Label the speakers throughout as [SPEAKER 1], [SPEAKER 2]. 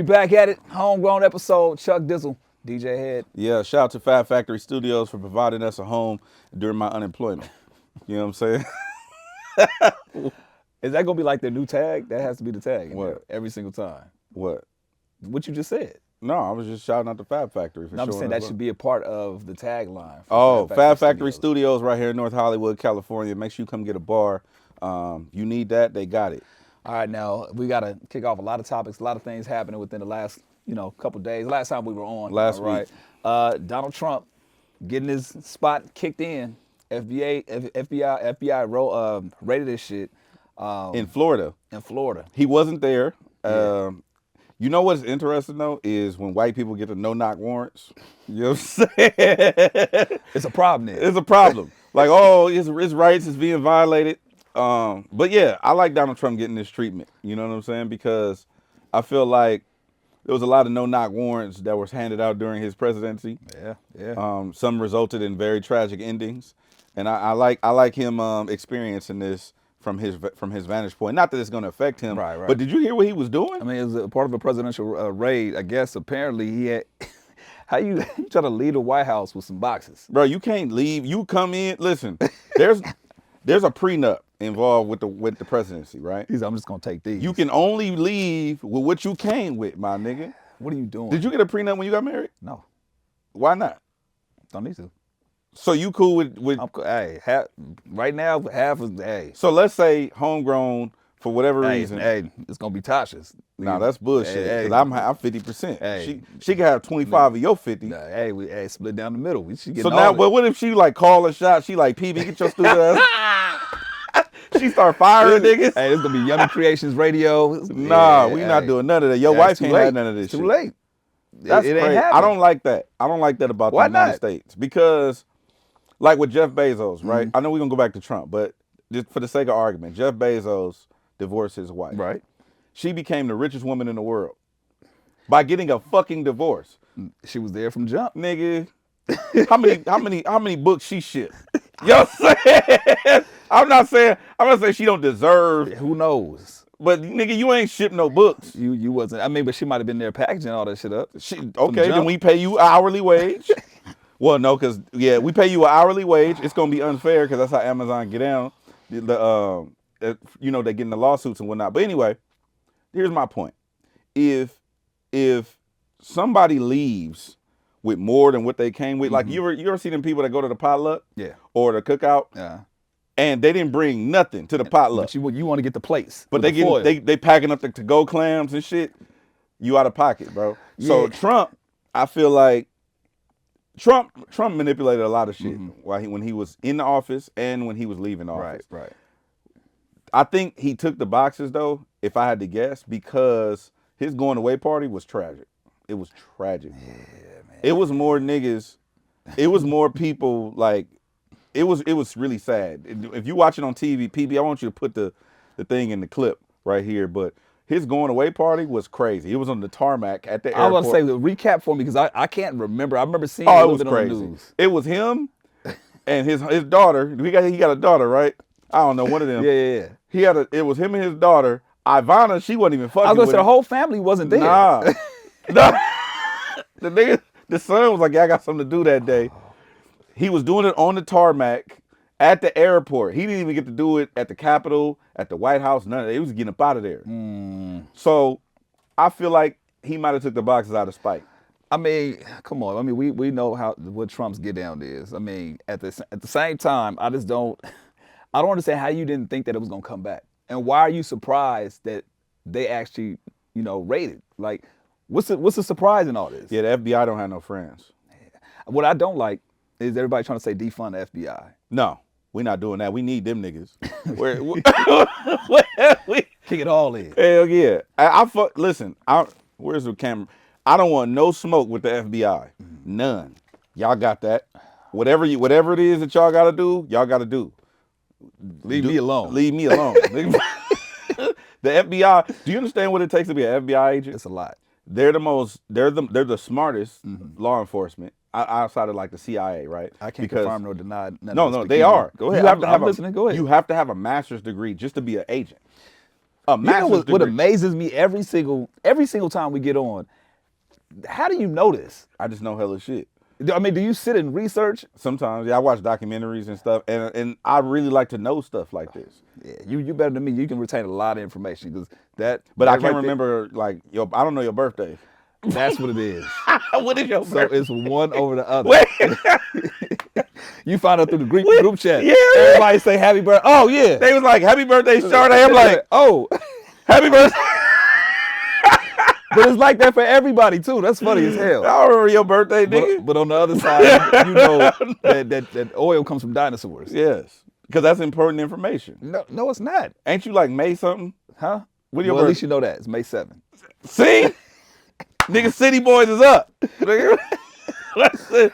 [SPEAKER 1] We back at it. Homegrown episode. Chuck Dizzle, DJ Head.
[SPEAKER 2] Yeah, shout out to Fab Factory Studios for providing us a home during my unemployment. You know what I'm saying?
[SPEAKER 1] Is that gonna be like their new tag? That has to be the tag.
[SPEAKER 2] What?
[SPEAKER 1] Every single time.
[SPEAKER 2] What?
[SPEAKER 1] What you just said.
[SPEAKER 2] No, I was just shouting out the Fab Factory for
[SPEAKER 1] No, I'm
[SPEAKER 2] showing
[SPEAKER 1] saying
[SPEAKER 2] us
[SPEAKER 1] that
[SPEAKER 2] love.
[SPEAKER 1] should be a part of the tagline.
[SPEAKER 2] Oh, Fab Factory Studios right here in North Hollywood, California. Make sure you come get a bar. You need that, they got it.
[SPEAKER 1] All right, now we got to kick off a lot of topics, a lot of things happening within the last, couple of days. Last time we were on.
[SPEAKER 2] Last
[SPEAKER 1] week. Donald Trump getting his spot kicked in. FBI raided this shit.
[SPEAKER 2] In Florida. He wasn't there.
[SPEAKER 1] Yeah.
[SPEAKER 2] You know what's interesting, though, is when white people get the no-knock warrants. You know what I'm saying?
[SPEAKER 1] It's a problem then.
[SPEAKER 2] It's a problem. Like, oh, his rights is being violated. But, yeah, I like Donald Trump getting this treatment. You know what I'm saying? Because I feel like there was a lot of no-knock warrants that was handed out during his presidency.
[SPEAKER 1] Yeah.
[SPEAKER 2] Some resulted in very tragic endings. And I like him experiencing this from his vantage point. Not that it's going to affect him,
[SPEAKER 1] right.
[SPEAKER 2] but did you hear what he was doing?
[SPEAKER 1] I mean, it was a part of a presidential raid. I guess apparently he had. How you try to leave the White House with some boxes?
[SPEAKER 2] Bro, you can't leave. You come in. Listen, there's a prenup involved with the presidency, right?
[SPEAKER 1] He's. I'm just gonna take these.
[SPEAKER 2] You can only leave with what you came with, my nigga.
[SPEAKER 1] What are you doing?
[SPEAKER 2] Did you get a prenup when you got married?
[SPEAKER 1] No.
[SPEAKER 2] Why not?
[SPEAKER 1] Don't need to.
[SPEAKER 2] So you cool with?
[SPEAKER 1] Hey, right now half is hey.
[SPEAKER 2] So let's say homegrown for whatever reason.
[SPEAKER 1] Hey, it's gonna be Tasha's.
[SPEAKER 2] Nah, that's bullshit.
[SPEAKER 1] Hey,
[SPEAKER 2] Cause I'm 50%.
[SPEAKER 1] Hey,
[SPEAKER 2] she can have 25 of your 50.
[SPEAKER 1] Hey, we split down the middle. We should get.
[SPEAKER 2] So now, but what if she like call a shot? She like, PB, get your stupid ass. She start firing niggas.
[SPEAKER 1] Hey, it's gonna be Yummy Creations Radio.
[SPEAKER 2] Nah, we not doing none of that. Your wife can't have none of this
[SPEAKER 1] it's
[SPEAKER 2] shit.
[SPEAKER 1] Too late.
[SPEAKER 2] That's
[SPEAKER 1] it
[SPEAKER 2] crazy.
[SPEAKER 1] ain't happening.
[SPEAKER 2] I don't like that. I don't like that about the
[SPEAKER 1] Why
[SPEAKER 2] United
[SPEAKER 1] not?
[SPEAKER 2] States because, like with Jeff Bezos, right? I know we're gonna go back to Trump, but just for the sake of argument, Jeff Bezos divorced his wife.
[SPEAKER 1] Right.
[SPEAKER 2] She became the richest woman in the world by getting a fucking divorce.
[SPEAKER 1] She was there from jump.
[SPEAKER 2] Nigga, how many books she shipped? You know what I'm saying? I'm not saying she don't deserve.
[SPEAKER 1] Who knows?
[SPEAKER 2] But nigga, you ain't shipped no books.
[SPEAKER 1] You wasn't. I mean, but she might have been there packaging all that shit up.
[SPEAKER 2] Okay, then we pay you hourly wage. Well, no, because we pay you an hourly wage. It's gonna be unfair because that's how Amazon get down. They get in the lawsuits and whatnot. But anyway, here's my point: if somebody leaves with more than what they came with, like you ever see them people that go to the potluck, or the cookout, and they didn't bring nothing to the potluck.
[SPEAKER 1] But you want to get the plates,
[SPEAKER 2] but they packing up the to-go clams and shit. You out of pocket, bro. Yeah. So Trump, I feel like Trump manipulated a lot of shit when he was in the office and when he was leaving office.
[SPEAKER 1] Right.
[SPEAKER 2] I think he took the boxes though, if I had to guess, because his going away party was tragic. It was tragic.
[SPEAKER 1] Yeah, man.
[SPEAKER 2] It was more niggas. It was more people. Like it was really sad. If you watch it on TV, PB, I want you to put the thing in the clip right here. But his going away party was crazy. It was on the tarmac at the airport.
[SPEAKER 1] I was about to say the recap for me because I can't remember. I remember seeing
[SPEAKER 2] it was crazy.
[SPEAKER 1] On the news.
[SPEAKER 2] It was him and his daughter. He got a daughter, right? I don't know, one of them.
[SPEAKER 1] Yeah.
[SPEAKER 2] It was him and his daughter. Ivana, she wasn't even fucking.
[SPEAKER 1] I was
[SPEAKER 2] with
[SPEAKER 1] the
[SPEAKER 2] him.
[SPEAKER 1] whole family wasn't there.
[SPEAKER 2] Nah. The son was like, I got something to do that day. He was doing it on the tarmac at the airport. He didn't even get to do it at the Capitol, at the White House, none of that. He was getting up out of there. So I feel like he might have took the boxes out of spite.
[SPEAKER 1] I mean, come on. I mean, we know what Trump's get down is. I mean, at the same time, I don't understand how you didn't think that it was gonna come back. And why are you surprised that they actually, raided? Like, what's the surprise in all this?
[SPEAKER 2] Yeah, the FBI don't have no friends.
[SPEAKER 1] What I don't like is everybody trying to say defund the FBI.
[SPEAKER 2] No, we're not doing that. We need them niggas.
[SPEAKER 1] Kick it all in.
[SPEAKER 2] Hell yeah. Listen, where's the camera? I don't want no smoke with the FBI. None. Y'all got that. Whatever it is that y'all gotta do, y'all gotta do.
[SPEAKER 1] Leave me alone.
[SPEAKER 2] Leave me alone. The FBI, do you understand what it takes to be an FBI agent?
[SPEAKER 1] It's a lot.
[SPEAKER 2] They're the smartest law enforcement outside of like the CIA, right?
[SPEAKER 1] I can't confirm nor deny.
[SPEAKER 2] No, they are.
[SPEAKER 1] Go ahead.
[SPEAKER 2] You have to have
[SPEAKER 1] listening. Go ahead.
[SPEAKER 2] You have to have a master's degree just to be an agent. A
[SPEAKER 1] You know
[SPEAKER 2] master's
[SPEAKER 1] what
[SPEAKER 2] degree.
[SPEAKER 1] amazes me every single time we get on? How do you know this?
[SPEAKER 2] I just know hella shit.
[SPEAKER 1] I mean, do you sit and research?
[SPEAKER 2] Sometimes, yeah, I watch documentaries and stuff, and I really like to know stuff like this.
[SPEAKER 1] Yeah, you better than me. You can retain a lot of information because
[SPEAKER 2] But I can't
[SPEAKER 1] right
[SPEAKER 2] remember like I don't know your birthday.
[SPEAKER 1] that's what it is.
[SPEAKER 2] What is your
[SPEAKER 1] So
[SPEAKER 2] birthday?
[SPEAKER 1] it's one over the other.
[SPEAKER 2] Wait.
[SPEAKER 1] You find out through the group chat.
[SPEAKER 2] Yeah.
[SPEAKER 1] Everybody say happy birthday. Oh yeah.
[SPEAKER 2] They was like, "Happy birthday, Sade." I'm like,
[SPEAKER 1] oh,
[SPEAKER 2] "Happy birthday."
[SPEAKER 1] but it's like that for everybody too. That's funny as hell.
[SPEAKER 2] I remember your birthday, nigga.
[SPEAKER 1] But on the other side, you know that oil comes from dinosaurs.
[SPEAKER 2] Yes, because that's important information.
[SPEAKER 1] No, it's not.
[SPEAKER 2] Ain't you like May something?
[SPEAKER 1] Huh?
[SPEAKER 2] What your
[SPEAKER 1] Well, at
[SPEAKER 2] birthday?
[SPEAKER 1] least you know that. It's May 7th.
[SPEAKER 2] See, nigga, City Boys is up. Nigga. That's it.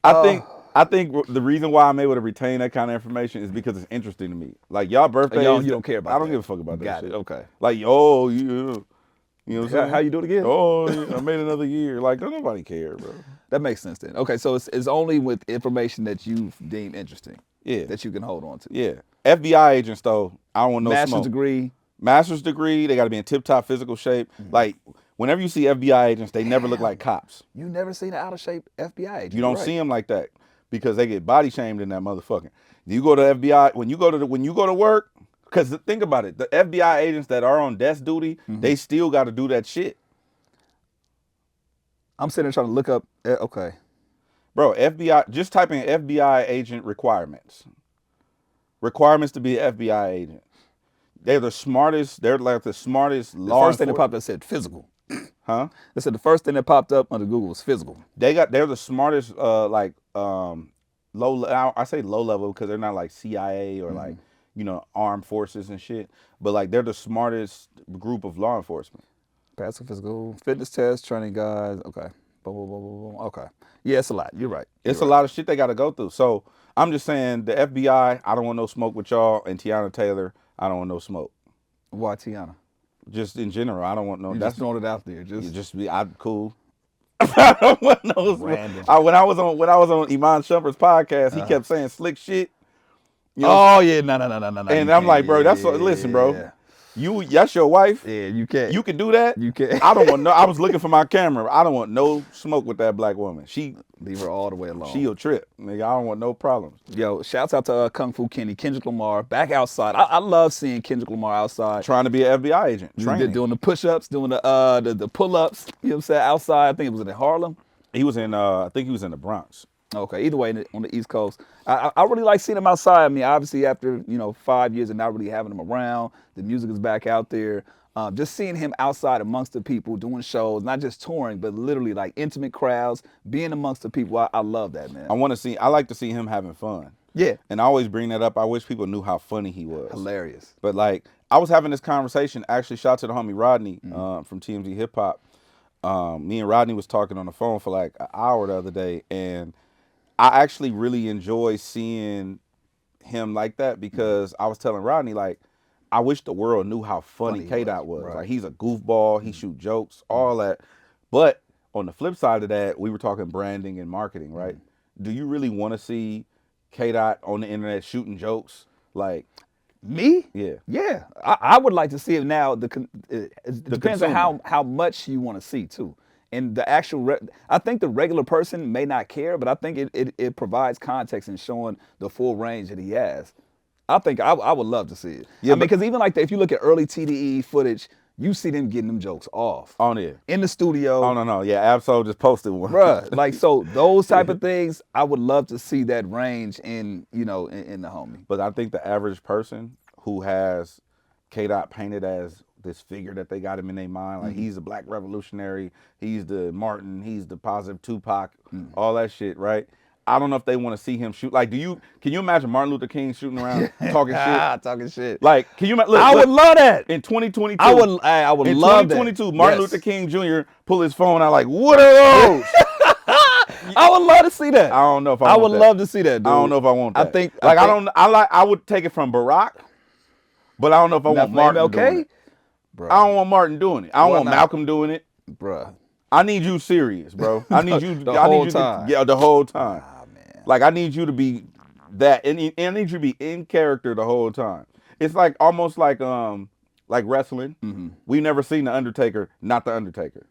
[SPEAKER 2] I think the reason why I'm able to retain that kind of information is because it's interesting to me. Like y'all birthdays,
[SPEAKER 1] You don't care about
[SPEAKER 2] I don't
[SPEAKER 1] that.
[SPEAKER 2] give a fuck about that
[SPEAKER 1] Got
[SPEAKER 2] shit.
[SPEAKER 1] it. Okay.
[SPEAKER 2] Like yo, you know what I'm saying?
[SPEAKER 1] How you do it again?
[SPEAKER 2] Oh, yeah, I made another year. Like don't nobody care, bro.
[SPEAKER 1] That makes sense then. Okay, so it's only with information that you deem interesting.
[SPEAKER 2] Yeah.
[SPEAKER 1] That you can hold on to.
[SPEAKER 2] Yeah. FBI agents though, I don't want no
[SPEAKER 1] Master's
[SPEAKER 2] smoke.
[SPEAKER 1] degree.
[SPEAKER 2] Master's degree, they got to be in tip-top physical shape. Like whenever you see FBI agents, they never look like cops.
[SPEAKER 1] You never seen an out of shape FBI agent.
[SPEAKER 2] You don't
[SPEAKER 1] right.
[SPEAKER 2] see them like that because they get body shamed in that motherfucker. You go to FBI when you go to work. Because think about it, the FBI agents that are on desk duty, they still got to do that shit.
[SPEAKER 1] I'm sitting there trying to look up. Okay.
[SPEAKER 2] Bro, FBI, just type in FBI agent requirements. Requirements to be an FBI agent. They're the smartest. They're like the smartest
[SPEAKER 1] The
[SPEAKER 2] law
[SPEAKER 1] first thing that
[SPEAKER 2] enforcement.
[SPEAKER 1] popped up said physical.
[SPEAKER 2] Huh?
[SPEAKER 1] They said the first thing that popped up under Google was physical.
[SPEAKER 2] They're the smartest low. I say low level because they're not like CIA or like armed forces and shit. But like they're the smartest group of law enforcement.
[SPEAKER 1] Passive physical fitness test, training guides. Okay. Boom, boom, boom, boom, boom. Okay. Yeah, it's a lot. You're right.
[SPEAKER 2] It's a lot of shit they got to go through. So I'm just saying the FBI. I don't want no smoke with y'all and Tiana Taylor. I don't want no smoke.
[SPEAKER 1] Why Tiana?
[SPEAKER 2] Just in general, I don't want no.
[SPEAKER 1] You're
[SPEAKER 2] That's
[SPEAKER 1] just throwing it out there. Just
[SPEAKER 2] be. I'm cool. I don't want no smoke.
[SPEAKER 1] Random.
[SPEAKER 2] When I was on Iman Shumpert's podcast, he kept saying slick shit. You know,
[SPEAKER 1] oh yeah, no.
[SPEAKER 2] and I'm like, bro, listen, bro. That's your wife.
[SPEAKER 1] Yeah, you can't.
[SPEAKER 2] You can do that.
[SPEAKER 1] You can't.
[SPEAKER 2] I don't want no. I was looking for my camera. I don't want no smoke with that black woman. She
[SPEAKER 1] Leave her all the way alone.
[SPEAKER 2] a trip, nigga. I don't want no problems.
[SPEAKER 1] Yo, shouts out to Kung Fu Kenny, Kendrick Lamar, back outside. I love seeing Kendrick Lamar outside.
[SPEAKER 2] Trying to be an FBI agent. Training.
[SPEAKER 1] Doing the push-ups, doing the pull-ups. You know what I'm saying? Outside, I think it was in Harlem.
[SPEAKER 2] He was in. I think he was in the Bronx.
[SPEAKER 1] Okay, either way, on the East Coast, I really like seeing him outside. I mean, obviously after 5 years of not really having him around, the music is back out there. Just seeing him outside amongst the people, doing shows, not just touring, but literally like intimate crowds, being amongst the people. I love that, man.
[SPEAKER 2] I like to see him having fun.
[SPEAKER 1] Yeah,
[SPEAKER 2] And I always bring that up. I wish people knew how funny he was.
[SPEAKER 1] hilarious.
[SPEAKER 2] But like, I was having this conversation. Actually, shout out to the homie Rodney from TMZ Hip Hop. Me and Rodney was talking on the phone for like an hour the other day, and I actually really enjoy seeing him like that because I was telling Rodney like, I wish the world knew how funny K-Dot was.
[SPEAKER 1] right.
[SPEAKER 2] Like he's a goofball, he shoot jokes, all that. But on the flip side of that, we were talking branding and marketing, right? Do you really want to see K-Dot on the internet shooting jokes? Like
[SPEAKER 1] Me?
[SPEAKER 2] Yeah.
[SPEAKER 1] Yeah, I would like to see it now. It depends on
[SPEAKER 2] consumer.
[SPEAKER 1] how much you want to see too. And the actual, I think the regular person may not care, but I think it provides context in showing the full range that he has. I think I would love to see it.
[SPEAKER 2] Yeah,
[SPEAKER 1] I mean, because even like if you look at early TDE footage, you see them getting them jokes off
[SPEAKER 2] On there.
[SPEAKER 1] in the studio.
[SPEAKER 2] Oh no. Yeah, Absol just posted one.
[SPEAKER 1] Bruh, like so those type of things, I would love to see that range in the homie.
[SPEAKER 2] But I think the average person who has K-Dot painted as this figure that they got him in their mind, like he's the black revolutionary, he's the Martin, he's the positive Tupac, all that shit, right? I don't know if they want to see him shoot. Like, can you imagine Martin Luther King shooting around talking shit?
[SPEAKER 1] Talking shit.
[SPEAKER 2] Like, can you imagine?
[SPEAKER 1] I would love that.
[SPEAKER 2] In 2022,
[SPEAKER 1] I would
[SPEAKER 2] in
[SPEAKER 1] love that.
[SPEAKER 2] 2022, Martin
[SPEAKER 1] Yes.
[SPEAKER 2] Luther King Jr. pull his phone out like, what are those?
[SPEAKER 1] I would love to see that.
[SPEAKER 2] I don't know if
[SPEAKER 1] I
[SPEAKER 2] want
[SPEAKER 1] would
[SPEAKER 2] that.
[SPEAKER 1] love to see that, dude.
[SPEAKER 2] I don't know if I want that.
[SPEAKER 1] I
[SPEAKER 2] I would take it from Barack, but I don't know if I want Martin doing it.
[SPEAKER 1] Bro,
[SPEAKER 2] I don't want Martin doing it. I don't
[SPEAKER 1] Why
[SPEAKER 2] want
[SPEAKER 1] not?
[SPEAKER 2] Malcolm doing it.
[SPEAKER 1] bruh.
[SPEAKER 2] I need you serious, bro. I need you
[SPEAKER 1] The
[SPEAKER 2] I need
[SPEAKER 1] whole
[SPEAKER 2] you
[SPEAKER 1] time.
[SPEAKER 2] To, yeah, the whole time.
[SPEAKER 1] Ah, man.
[SPEAKER 2] Like I need you to be that, and I need you to be in character the whole time. It's like almost like like wrestling. We've never seen the Undertaker, not the Undertaker.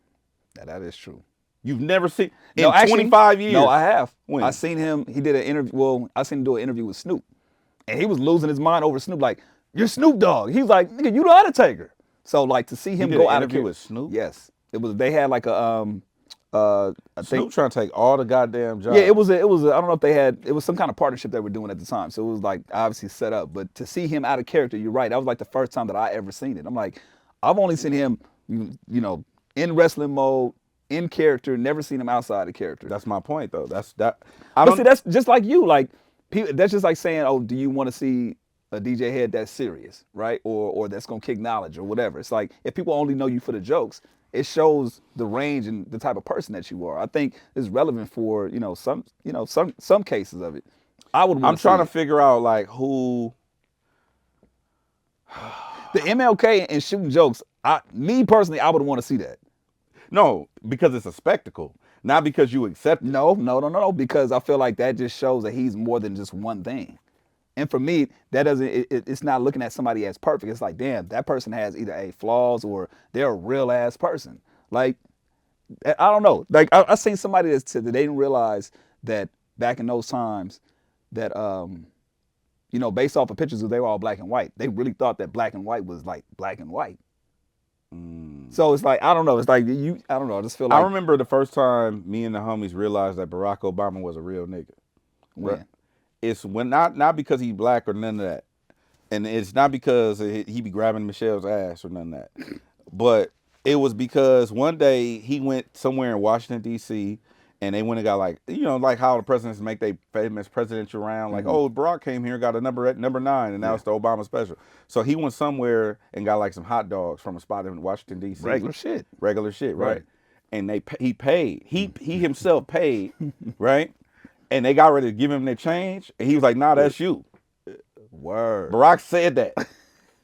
[SPEAKER 1] Yeah, that is true.
[SPEAKER 2] You've never seen
[SPEAKER 1] No,
[SPEAKER 2] in
[SPEAKER 1] actually,
[SPEAKER 2] 25 years.
[SPEAKER 1] No, I have.
[SPEAKER 2] When?
[SPEAKER 1] I seen him. He did an interview. Well, I seen him do an interview with Snoop, and he was losing his mind over Snoop. Like, you're Snoop Dogg. He's like, nigga, you the Undertaker. So like to see him
[SPEAKER 2] did
[SPEAKER 1] go
[SPEAKER 2] an
[SPEAKER 1] out of
[SPEAKER 2] interview
[SPEAKER 1] here
[SPEAKER 2] with Snoop?
[SPEAKER 1] Yes, it was. They had like a I think
[SPEAKER 2] Snoop trying to take all the goddamn jobs.
[SPEAKER 1] yeah, it was. I don't know if they had. It was some kind of partnership they were doing at the time. So it was like obviously set up. But to see him out of character, you're right. That was like the first time that I ever seen it. I'm like, I've only seen him, you know, in wrestling mode, in character. Never seen him outside of character.
[SPEAKER 2] That's my point, though. That's.
[SPEAKER 1] But see, that's just like you. Like, that's just like saying, oh, do you want to see a DJ head that's serious, right? Or that's gonna kick knowledge or whatever. It's like if people only know you for the jokes, it shows the range and the type of person that you are. I think it's relevant for some cases of it. I'm
[SPEAKER 2] trying to figure out like who.
[SPEAKER 1] The MLK and shooting jokes. Me personally, I would want to see that.
[SPEAKER 2] No, because it's a spectacle, not because you accept it.
[SPEAKER 1] No. Because I feel like that just shows that he's more than just one thing. And for me, that doesn't. It's not looking at somebody as perfect. It's like, damn, that person has either flaws or they're a real ass person. Like, I don't know. Like I seen somebody that said that they didn't realize that back in those times that based off of pictures, they were all black and white. They really thought that black and white was like black and white. So it's like I don't know. It's like I don't know. I just feel like
[SPEAKER 2] I remember the first time me and the homies realized that Barack Obama was a real nigga.
[SPEAKER 1] when
[SPEAKER 2] It's when not because he's black or none of that, and it's not because he be grabbing Michelle's ass or none of that, but it was because one day he went somewhere in Washington D.C. and they went and got like like how the presidents make their famous presidential round, like oh Barack came here got a number 9 and now it's the Obama special. So he went somewhere and got like some hot dogs from a spot in Washington D.C.
[SPEAKER 1] regular shit,
[SPEAKER 2] right? And he paid. He himself paid, right? And they got ready to give him their change, and he was like, "Nah, that's you."
[SPEAKER 1] Word.
[SPEAKER 2] Barack said that.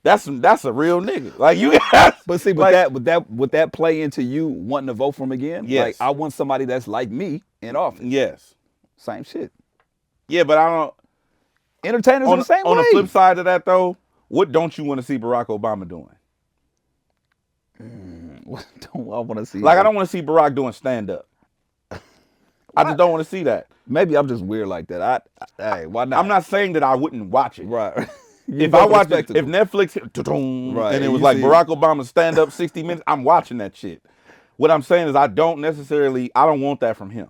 [SPEAKER 2] That's a real nigga. Like you guys.
[SPEAKER 1] But see, would that play into you wanting to vote for him again?
[SPEAKER 2] Yes.
[SPEAKER 1] Like I want somebody that's like me in office.
[SPEAKER 2] Yes.
[SPEAKER 1] Same shit.
[SPEAKER 2] Yeah, but I don't.
[SPEAKER 1] Entertainers are the same way.
[SPEAKER 2] On the flip side of that, though, what don't you want to see Barack Obama doing?
[SPEAKER 1] What don't I want to see?
[SPEAKER 2] Like I don't want to see Barack doing stand up. I just don't want to see that.
[SPEAKER 1] Maybe I'm just weird like that. Hey, why not?
[SPEAKER 2] I'm not saying that I wouldn't watch it.
[SPEAKER 1] Right.
[SPEAKER 2] If I watch it, if Netflix
[SPEAKER 1] right,
[SPEAKER 2] and it was like Barack Obama stand up 60 minutes, I'm watching that shit. What I'm saying is I don't want that from him.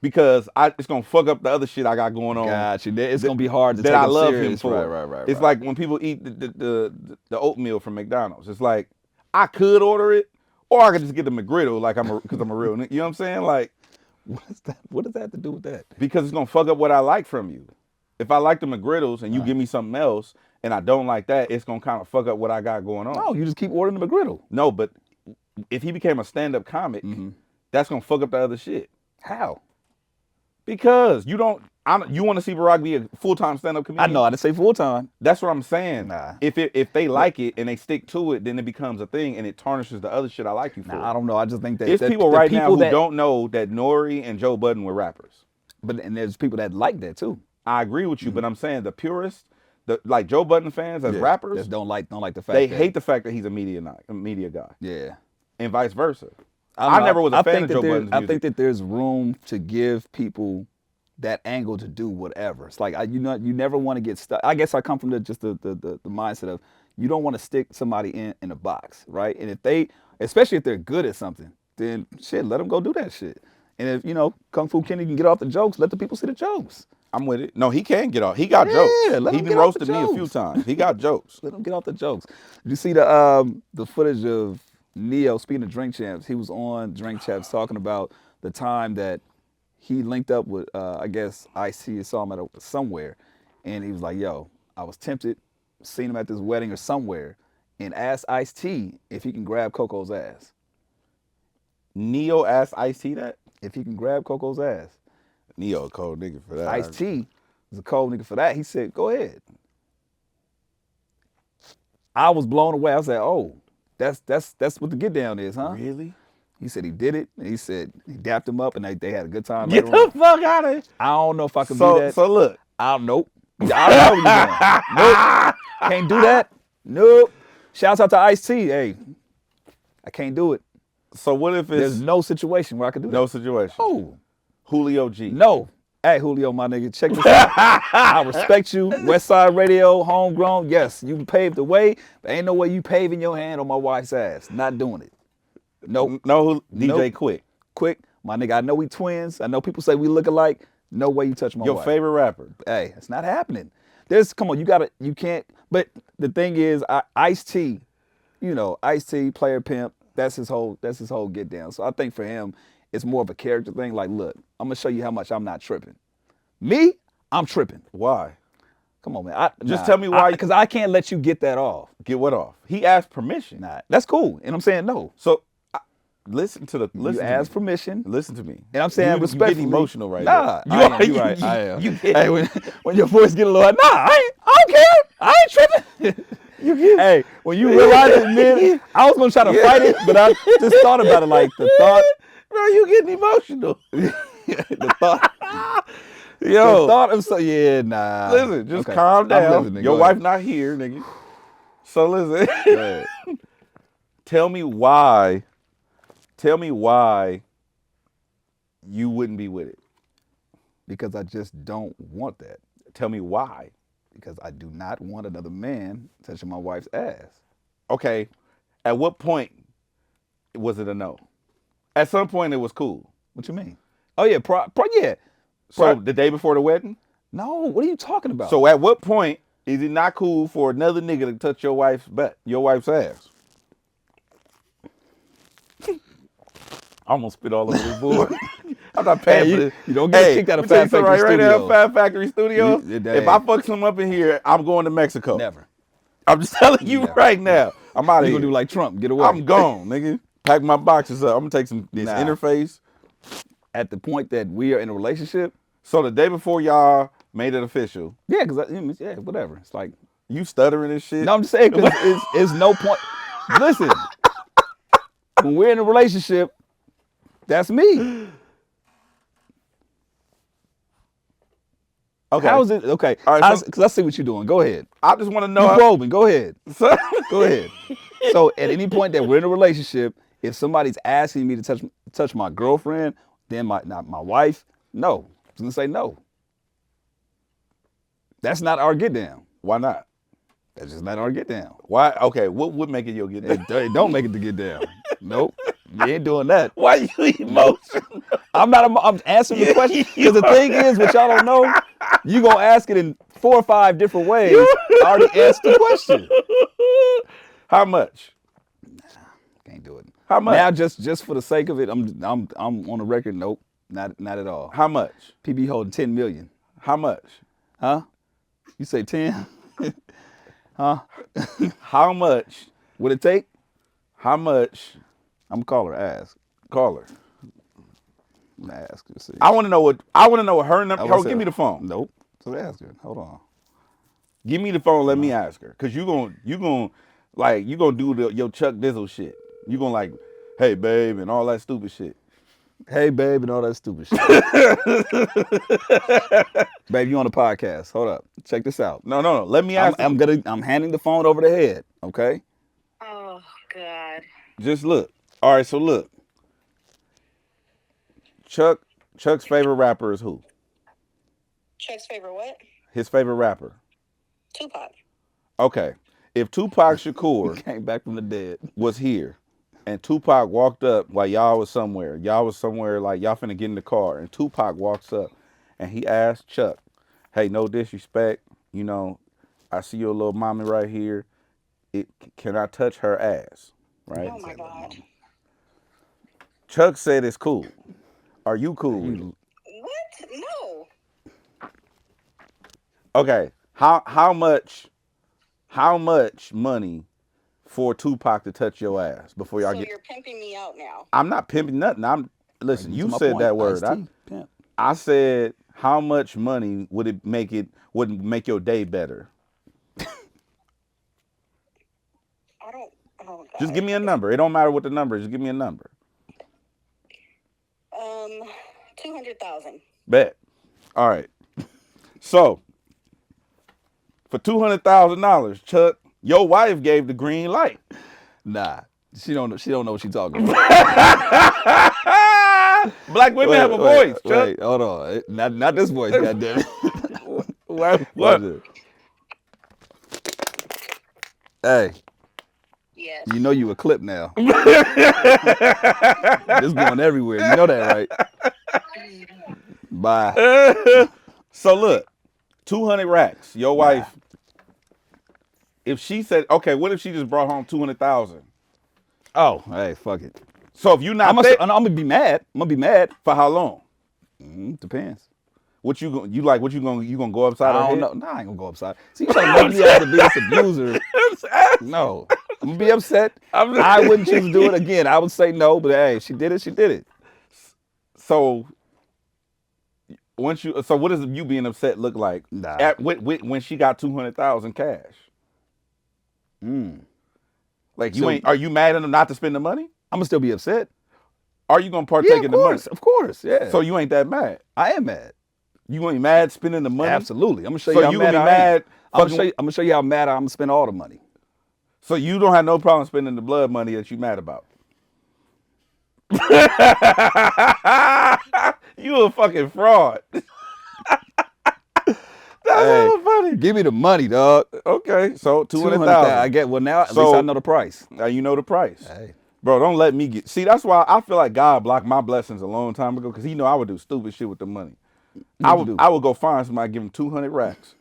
[SPEAKER 2] Because it's gonna fuck up the other shit I got going on.
[SPEAKER 1] Gotcha. It's gonna be hard to take
[SPEAKER 2] that I
[SPEAKER 1] him
[SPEAKER 2] love
[SPEAKER 1] serious.
[SPEAKER 2] him for.
[SPEAKER 1] Right.
[SPEAKER 2] It's like when people eat the oatmeal from McDonald's. It's like I could order it, or I could just get the McGriddle, like because I'm a real nigga. You know what I'm saying? Like,
[SPEAKER 1] what does that have to do with that?
[SPEAKER 2] Because it's gonna fuck up what I like from you. If I like the McGriddles and you give me something else and I don't like that, it's gonna kind of fuck up what I got going on.
[SPEAKER 1] No, you just keep ordering the McGriddle.
[SPEAKER 2] No, but if he became a stand-up comic, that's gonna fuck up the other shit.
[SPEAKER 1] How?
[SPEAKER 2] Because you want to see Barack be a full-time stand-up comedian.
[SPEAKER 1] I know, I didn't say full-time.
[SPEAKER 2] That's what I'm saying.
[SPEAKER 1] Nah.
[SPEAKER 2] If they like it and they stick to it, then it becomes a thing and it tarnishes the other shit I like you for.
[SPEAKER 1] Nah, I don't know. I just think that
[SPEAKER 2] there's people right now who don't know that Nori and Joe Budden were rappers.
[SPEAKER 1] And there's people that like that too.
[SPEAKER 2] I agree with you, but I'm saying the purists, like Joe Budden fans as rappers,
[SPEAKER 1] just don't like the fact
[SPEAKER 2] they hate the fact that he's a media guy.
[SPEAKER 1] Yeah.
[SPEAKER 2] And vice versa. I never was a fan of Joe Budden's music.
[SPEAKER 1] I think that there's room to give people that angle to do whatever. It's like you never want to get stuck. I guess I come from the mindset of you don't want to stick somebody in a box, right? And especially if they're good at something, then shit, let them go do that shit. And if Kung Fu Kenny can get off the jokes, let the people see the jokes.
[SPEAKER 2] I'm with it. No, he can get off. He got jokes. He been roasted me a few times. He got jokes.
[SPEAKER 1] Let him get off the jokes. Did you see the footage of Neo, speaking of Drink Champs, he was on Drink Champs talking about the time that he linked up with, I guess, Ice-T, saw him at somewhere, and he was like, yo, I was tempted, seen him at this wedding or somewhere, and asked Ice-T if he can grab Coco's ass.
[SPEAKER 2] Neo asked Ice-T that?
[SPEAKER 1] If he can grab Coco's ass.
[SPEAKER 2] Neo a cold nigga for that.
[SPEAKER 1] Ice-T was a cold nigga for that. He said, go ahead. I was blown away. I was like, oh, that's what the get down is, huh?
[SPEAKER 2] Really?
[SPEAKER 1] He said he did it. And he said he dapped him up and they had a good time.
[SPEAKER 2] Get the fuck out of here.
[SPEAKER 1] I don't know if I can do that.
[SPEAKER 2] So look.
[SPEAKER 1] Nope. I don't know what you're doing. Nope. Can't do that. Nope. Shouts out to Ice-T. Hey, I can't do it.
[SPEAKER 2] So what if
[SPEAKER 1] There's
[SPEAKER 2] it's
[SPEAKER 1] no situation where I could do
[SPEAKER 2] no
[SPEAKER 1] that.
[SPEAKER 2] situation?
[SPEAKER 1] Oh,
[SPEAKER 2] Julio G.
[SPEAKER 1] no. Hey, Julio, my nigga, check this out. I respect you. West Side Radio, homegrown. Yes, you paved the way, but ain't no way you paving your hand on my wife's ass. Not doing it. Nope.
[SPEAKER 2] No,
[SPEAKER 1] Nope.
[SPEAKER 2] DJ Quick.
[SPEAKER 1] Quick, my nigga, I know we twins. I know people say we look alike. No way you touch my
[SPEAKER 2] Your
[SPEAKER 1] wife.
[SPEAKER 2] favorite rapper.
[SPEAKER 1] Hey, it's not happening. Come on, you can't. But the thing is, Ice-T, Ice-T, player pimp, that's his whole get down. So I think for him, it's more of a character thing. Like, look, I'm gonna show you how much I'm not tripping. Me, I'm tripping.
[SPEAKER 2] Why?
[SPEAKER 1] Come on, man.
[SPEAKER 2] Just tell me why.
[SPEAKER 1] Because I can't let you get that off.
[SPEAKER 2] Get what off? He asked permission.
[SPEAKER 1] Nah, that's cool. And I'm saying no.
[SPEAKER 2] So listen to
[SPEAKER 1] You ask
[SPEAKER 2] me.
[SPEAKER 1] permission.
[SPEAKER 2] Listen to me.
[SPEAKER 1] And I'm saying
[SPEAKER 2] you
[SPEAKER 1] respectfully.
[SPEAKER 2] getting emotional right
[SPEAKER 1] nah,
[SPEAKER 2] now.
[SPEAKER 1] you right. I am.
[SPEAKER 2] You
[SPEAKER 1] Hey, when your voice get a little, I don't care. I ain't tripping. Hey, when you realize it, man, I was gonna try to fight it, but I just thought about it. Like the thought,
[SPEAKER 2] bro, you getting emotional.
[SPEAKER 1] the thought,
[SPEAKER 2] Yo,
[SPEAKER 1] the thought of nah.
[SPEAKER 2] listen, just
[SPEAKER 1] Okay.
[SPEAKER 2] calm
[SPEAKER 1] I'm
[SPEAKER 2] down.
[SPEAKER 1] listening.
[SPEAKER 2] Your
[SPEAKER 1] Go
[SPEAKER 2] wife
[SPEAKER 1] ahead.
[SPEAKER 2] not here, nigga. So listen.
[SPEAKER 1] Go ahead.
[SPEAKER 2] Tell me why you wouldn't be with it.
[SPEAKER 1] Because I just don't want that.
[SPEAKER 2] Tell me why.
[SPEAKER 1] Because I do not want another man touching my wife's ass.
[SPEAKER 2] Okay. At what point was it a no? At some point it was cool.
[SPEAKER 1] What you mean? Oh yeah, yeah.
[SPEAKER 2] So the day before the wedding?
[SPEAKER 1] No, what are you talking about?
[SPEAKER 2] So at what point is it not cool for another nigga to touch your wife's butt, your wife's ass? I almost spit all over this board. I'm not paying for this.
[SPEAKER 1] You don't get kicked out of Fat Factory
[SPEAKER 2] right now,
[SPEAKER 1] Studios.
[SPEAKER 2] Fat Factory Studios.
[SPEAKER 1] You-
[SPEAKER 2] If I fuck some up in here, I'm going to Mexico.
[SPEAKER 1] Never.
[SPEAKER 2] I'm just telling you
[SPEAKER 1] Never.
[SPEAKER 2] right now. I'm out of
[SPEAKER 1] You
[SPEAKER 2] here.
[SPEAKER 1] gonna do like Trump? Get away.
[SPEAKER 2] I'm gone, nigga. Pack my boxes up. I'm gonna take this
[SPEAKER 1] Nah.
[SPEAKER 2] interface.
[SPEAKER 1] At the point that we are in a relationship.
[SPEAKER 2] So the day before y'all made it official,
[SPEAKER 1] Yeah, because whatever. It's like
[SPEAKER 2] you stuttering and shit.
[SPEAKER 1] no, I'm just saying because it's no point. Listen, when we're in a relationship, that's me.
[SPEAKER 2] Okay.
[SPEAKER 1] How is it? Okay,
[SPEAKER 2] All right, so-
[SPEAKER 1] because I see what you're doing. Go ahead.
[SPEAKER 2] I just want to
[SPEAKER 1] You
[SPEAKER 2] know.
[SPEAKER 1] probing. Go ahead.
[SPEAKER 2] So-
[SPEAKER 1] Go ahead. So at any point that we're in a relationship, if somebody's asking me to touch my girlfriend, then not my wife, no. I was gonna say no. That's not our get down.
[SPEAKER 2] Why not?
[SPEAKER 1] That's just not our get down.
[SPEAKER 2] Why? Okay. What would make it your get down?
[SPEAKER 1] It don't make it to get down. Nope. You ain't doing that.
[SPEAKER 2] Why you emotional?
[SPEAKER 1] I'm answering the question. Because the thing is, what y'all don't know, you gonna ask it in 4 or 5 different ways. I already answered the question.
[SPEAKER 2] How much?
[SPEAKER 1] Can't do it.
[SPEAKER 2] How much?
[SPEAKER 1] Now, just for the sake of it, I'm on the record. Nope, not at all.
[SPEAKER 2] How much?
[SPEAKER 1] PB holding 10 million.
[SPEAKER 2] How much?
[SPEAKER 1] Huh? You say 10? Huh?
[SPEAKER 2] How much?
[SPEAKER 1] Would it take?
[SPEAKER 2] How much?
[SPEAKER 1] I'm gonna call her. Ask.
[SPEAKER 2] Call her.
[SPEAKER 1] I'm gonna ask her. See.
[SPEAKER 2] I want to know what her number.
[SPEAKER 1] I
[SPEAKER 2] Hold,
[SPEAKER 1] said-
[SPEAKER 2] give me the phone.
[SPEAKER 1] Nope. So ask her. Hold on.
[SPEAKER 2] Give me the phone. Let me ask her. Cause you gonna do your Chuck Dizzle shit. You gonna like, hey babe, and all that stupid shit.
[SPEAKER 1] Hey babe, and all that stupid shit. Babe, you on the podcast? Hold up. Check this out.
[SPEAKER 2] No. Let me ask.
[SPEAKER 1] I'm handing the phone over the head. Okay.
[SPEAKER 3] Oh, God.
[SPEAKER 2] Just look. All right. So look. Chuck's favorite rapper is who?
[SPEAKER 3] Chuck's favorite what?
[SPEAKER 2] His favorite rapper.
[SPEAKER 3] Tupac.
[SPEAKER 2] Okay. If Tupac Shakur
[SPEAKER 1] Came back from the dead.
[SPEAKER 2] was here and Tupac walked up while y'all was somewhere like y'all finna get in the car, and Tupac walks up and he asked Chuck, hey, no disrespect, I see your little mommy right here. Can I touch her ass? Right?
[SPEAKER 3] Oh, my God.
[SPEAKER 2] Chuck said it's cool. Are you cool with it?
[SPEAKER 3] What? No.
[SPEAKER 2] Okay. How much money for Tupac to touch your ass before y'all
[SPEAKER 3] So
[SPEAKER 2] get?
[SPEAKER 3] you're pimping me out now.
[SPEAKER 2] I'm not pimping nothing. Listen.
[SPEAKER 1] To
[SPEAKER 2] You
[SPEAKER 1] my
[SPEAKER 2] said
[SPEAKER 1] point,
[SPEAKER 2] that word.
[SPEAKER 1] Ice-T, pimp.
[SPEAKER 2] I said how much money would make your day better?
[SPEAKER 3] I don't. Oh, God.
[SPEAKER 2] Just give me a number. It don't matter what the number is. Just give me a number.
[SPEAKER 3] 200,000.
[SPEAKER 2] Bet. All right. So for $200,000, Chuck Your wife gave the green light.
[SPEAKER 1] Nah, she don't know. She don't know what she's talking about.
[SPEAKER 2] Black women have a voice, Chuck.
[SPEAKER 1] Wait, hold on. Not this voice, goddamn it.
[SPEAKER 2] What?
[SPEAKER 1] Watch this. Hey,
[SPEAKER 3] Yes.
[SPEAKER 1] you know you a clip now. This going everywhere. You know that, right? Bye.
[SPEAKER 2] So look, 200 racks. Your wife, if she said, okay, what if she just brought home 200,000?
[SPEAKER 1] Oh, hey, fuck it.
[SPEAKER 2] So if you not
[SPEAKER 1] I'm gonna be mad. I'm gonna be mad.
[SPEAKER 2] for how long?
[SPEAKER 1] Depends.
[SPEAKER 2] What you gonna go upside
[SPEAKER 1] I
[SPEAKER 2] her
[SPEAKER 1] don't
[SPEAKER 2] head?
[SPEAKER 1] know. Nah, I ain't gonna go upside. See, you trying to make me out to be this abuser. No, I'm gonna be upset. I wouldn't choose to do it again. I would say no, but hey, she did it. She did it.
[SPEAKER 2] So what does you being upset look like?
[SPEAKER 1] Nah.
[SPEAKER 2] When she got 200,000 cash? Like
[SPEAKER 1] So-
[SPEAKER 2] are you mad at them not to spend the money?
[SPEAKER 1] I'm gonna still be upset.
[SPEAKER 2] Are you gonna partake
[SPEAKER 1] Yeah, of
[SPEAKER 2] in the money?
[SPEAKER 1] course, of course. Yeah.
[SPEAKER 2] So you ain't that mad.
[SPEAKER 1] I am mad.
[SPEAKER 2] You ain't mad spending the money?
[SPEAKER 1] Absolutely. I'm gonna show
[SPEAKER 2] So
[SPEAKER 1] you how
[SPEAKER 2] you
[SPEAKER 1] mad
[SPEAKER 2] gonna be
[SPEAKER 1] I am.
[SPEAKER 2] mad
[SPEAKER 1] I'm
[SPEAKER 2] fucking-
[SPEAKER 1] gonna show you how mad I'm gonna spend all the money.
[SPEAKER 2] So you don't have no problem spending the blood money that you mad about. You a fucking fraud. That's
[SPEAKER 1] Hey,
[SPEAKER 2] so funny.
[SPEAKER 1] Give me the money, dog.
[SPEAKER 2] Okay, so 200,000.
[SPEAKER 1] I get. Well, now at
[SPEAKER 2] So-
[SPEAKER 1] least I know the price.
[SPEAKER 2] Now you know the price.
[SPEAKER 1] Hey.
[SPEAKER 2] Bro, don't let me get. See, that's why I feel like God blocked my blessings a long time ago because He know I would do stupid shit with the money. I
[SPEAKER 1] you do?
[SPEAKER 2] would go find somebody, give him 200 racks,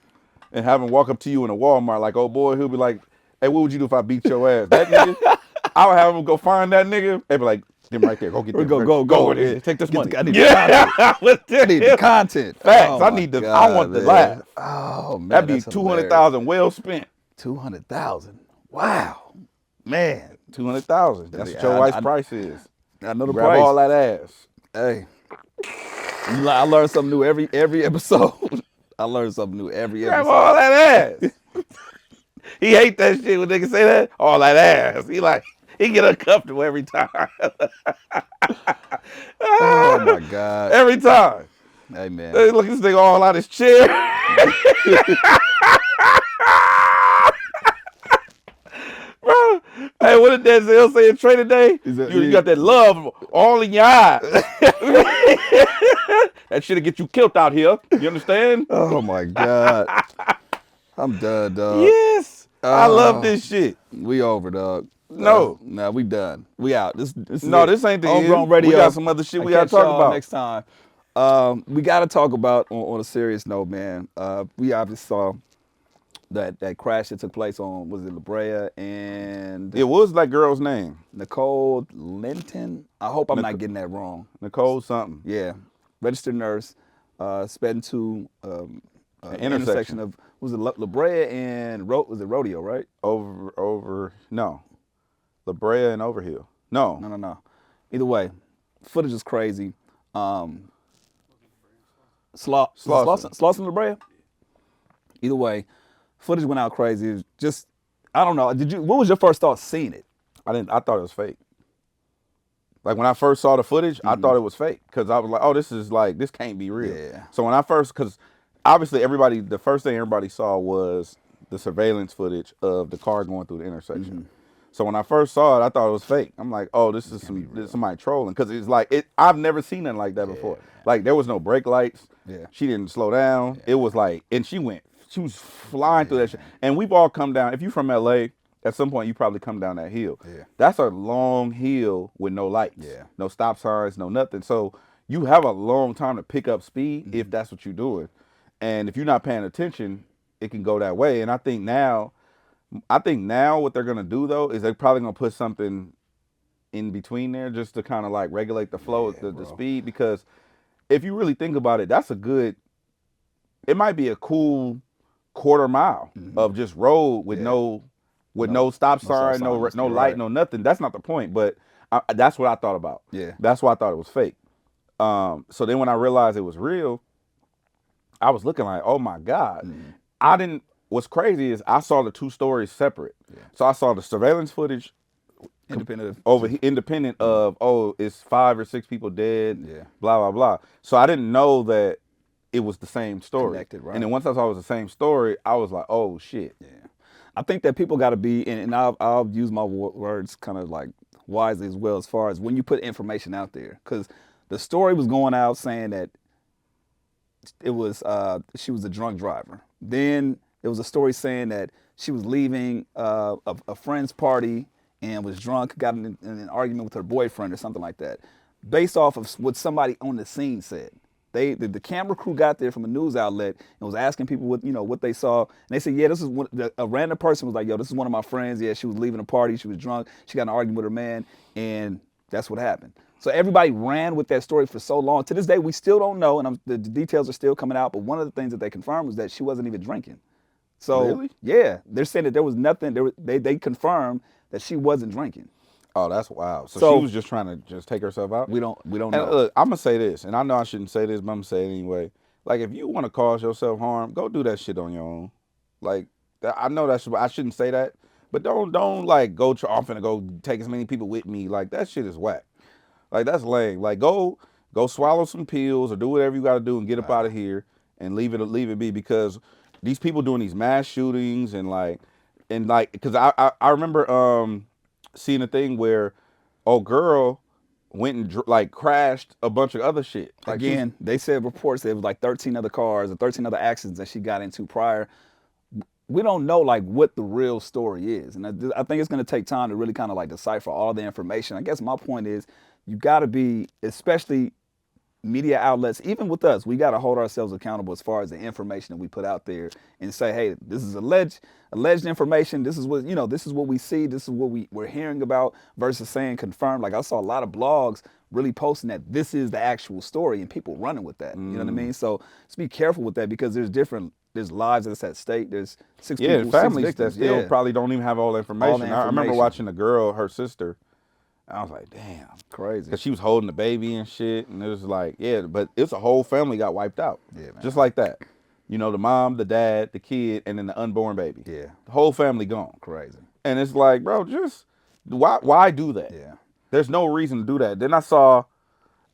[SPEAKER 2] and have him walk up to you in a Walmart like, oh boy, he'll be like, hey, what would you do if I beat your ass? That nigga, I would have him go find that nigga. They be like, them right there, go get them.
[SPEAKER 1] Go.
[SPEAKER 2] over there. Take this
[SPEAKER 1] Get
[SPEAKER 2] money.
[SPEAKER 1] the- I need the content. I need the content.
[SPEAKER 2] Facts.
[SPEAKER 1] Oh
[SPEAKER 2] I
[SPEAKER 1] my
[SPEAKER 2] need the. I
[SPEAKER 1] God,
[SPEAKER 2] want the
[SPEAKER 1] man.
[SPEAKER 2] laugh.
[SPEAKER 1] Oh man,
[SPEAKER 2] That'd be
[SPEAKER 1] that's
[SPEAKER 2] 200,000 well spent.
[SPEAKER 1] 200,000. Wow, man.
[SPEAKER 2] 200,000. That's what your
[SPEAKER 1] I-
[SPEAKER 2] wife's
[SPEAKER 1] I-
[SPEAKER 2] price is.
[SPEAKER 1] I know the
[SPEAKER 2] Grab
[SPEAKER 1] price.
[SPEAKER 2] all that ass.
[SPEAKER 1] Hey, I learn something new every episode. I learn something new every
[SPEAKER 2] Grab
[SPEAKER 1] episode.
[SPEAKER 2] all that ass. He hate that shit when niggas say that. All that ass. He get uncomfortable every time.
[SPEAKER 1] Oh my God.
[SPEAKER 2] Every time.
[SPEAKER 1] Hey man.
[SPEAKER 2] Hey, look at this nigga all out his chair. Bro, hey, what did Denzel say in Trade Today? You got that love all in your eyes. That shit'll get you killed out here. You understand?
[SPEAKER 1] Oh my God. I'm done, dog.
[SPEAKER 2] Yes. I love this shit.
[SPEAKER 1] We over, dog.
[SPEAKER 2] No.
[SPEAKER 1] No, we done. We out. This is
[SPEAKER 2] No,
[SPEAKER 1] it.
[SPEAKER 2] this ain't the
[SPEAKER 1] Homegrown
[SPEAKER 2] end.
[SPEAKER 1] Radio.
[SPEAKER 2] We got some other shit we gotta
[SPEAKER 1] Catch
[SPEAKER 2] talk
[SPEAKER 1] y'all
[SPEAKER 2] about.
[SPEAKER 1] next time. We got to talk about on a serious note, man. We obviously saw that crash that took place on, was it La Brea and
[SPEAKER 2] It was that girl's name.
[SPEAKER 1] Nicole Linton? I hope I'm not getting that wrong.
[SPEAKER 2] Nicole something.
[SPEAKER 1] Yeah, registered nurse, sped into
[SPEAKER 2] intersection.
[SPEAKER 1] of, was it La Brea and was it Rodeo, right?
[SPEAKER 2] No. La Brea and Overhill. No.
[SPEAKER 1] No. Either way, footage is crazy. Slauson La Brea? Either way, footage went out crazy. It was just, I don't know. What was your first thought seeing it?
[SPEAKER 2] I thought it was fake. Like when I first saw the footage, I thought it was fake because I was like, oh, this can't be real.
[SPEAKER 1] Yeah.
[SPEAKER 2] So when because obviously the first thing everybody saw was the surveillance footage of the car going through the intersection. So when I first saw it, I thought it was fake. I'm like, oh, this is somebody trolling because it's like I've never seen nothing like that before. Like there was no brake lights.
[SPEAKER 1] Yeah.
[SPEAKER 2] She didn't slow down. It was like, and she was flying through that shit. And we've all come down. If you're from LA, at some point you probably come down that hill.
[SPEAKER 1] Yeah.
[SPEAKER 2] That's a long hill with no lights.
[SPEAKER 1] Yeah.
[SPEAKER 2] No stop signs, no nothing. So you have a long time to pick up speed if that's what you're doing. And if you're not paying attention, it can go that way. And I think now what they're gonna do though is they're probably gonna put something in between there just to kind of like regulate the flow, the speed. Because if you really think about it, it might be a cool quarter mile of just road with no stop sign, no light,
[SPEAKER 1] right.
[SPEAKER 2] no nothing. That's not the point. But that's what I thought about.
[SPEAKER 1] Yeah.
[SPEAKER 2] That's why I thought it was fake. So then when I realized it was real, I was looking like, oh my God. What's crazy is I saw the two stories separate. Yeah. So I saw the surveillance footage independent of, oh, it's 5 or 6 people dead, blah, blah, blah. So I didn't know that it was the same story.
[SPEAKER 1] Connected, right.
[SPEAKER 2] And then once I saw it was the same story, I was like, oh shit.
[SPEAKER 1] Yeah. I think that people got to be, and I'll use my words kind of like wisely as well, as far as when you put information out there, because the story was going out saying that it was she was a drunk driver. Then there was a story saying that she was leaving a friend's party and was drunk, got in an argument with her boyfriend or something like that, based off of what somebody on the scene said. The camera crew got there from a news outlet and was asking people what they saw, and they said, yeah, this is a random person was like, yo, this is one of my friends. Yeah, she was leaving a party, she was drunk, she got in an argument with her man, and that's what happened. So everybody ran with that story for so long. To this day, we still don't know, and the details are still coming out. But one of the things that they confirmed was that she wasn't even drinking. So
[SPEAKER 2] Really?
[SPEAKER 1] yeah, they're saying that there was nothing. They confirmed that she wasn't drinking.
[SPEAKER 2] Oh, that's wild. So
[SPEAKER 1] So
[SPEAKER 2] she was just trying to just take herself out?
[SPEAKER 1] We don't
[SPEAKER 2] And
[SPEAKER 1] know.
[SPEAKER 2] look, I'm gonna say this, and I know I shouldn't say this, but I'm gonna say it anyway. Like, if you want to cause yourself harm, go do that shit on your own. Like, I know I shouldn't say that, but don't like go. I'm finna go take as many people with me. Like, that shit is whack. Like, that's lame. Like, go swallow some pills or do whatever you got to do and get up out of here and leave it be, because these people doing these mass shootings and because I remember seeing a thing where girl went and like crashed a bunch of other shit. Like,
[SPEAKER 1] Again, they said reports that it was like 13 other cars or 13 other accidents that she got into prior. We don't know like what the real story is, and I think it's going to take time to really kind of like decipher all the information. I guess my point is, you got to be, especially media outlets, even with us, we got to hold ourselves accountable as far as the information that we put out there and say, hey, this is alleged information. This is what this is what we see. This is what we're hearing about, versus saying confirmed. Like, I saw a lot of blogs really posting that this is the actual story and people running with that. You know what I mean? So just be careful with that, because there's lives that's at stake. There's six
[SPEAKER 2] yeah,
[SPEAKER 1] people,
[SPEAKER 2] families
[SPEAKER 1] six
[SPEAKER 2] that
[SPEAKER 1] victims.
[SPEAKER 2] still
[SPEAKER 1] Yeah.
[SPEAKER 2] probably don't even have all the information. I remember
[SPEAKER 1] information.
[SPEAKER 2] watching the girl, her sister. I was like, damn.
[SPEAKER 1] Crazy.
[SPEAKER 2] Because she was holding the baby and shit. And it was like, yeah, but it's a whole family got wiped out.
[SPEAKER 1] Yeah, man.
[SPEAKER 2] Just like that. You know, the mom, the dad, the kid, and then the unborn baby.
[SPEAKER 1] Yeah.
[SPEAKER 2] The whole family gone.
[SPEAKER 1] Crazy.
[SPEAKER 2] And it's like, bro, just why do that?
[SPEAKER 1] Yeah.
[SPEAKER 2] There's no reason to do that. Then I saw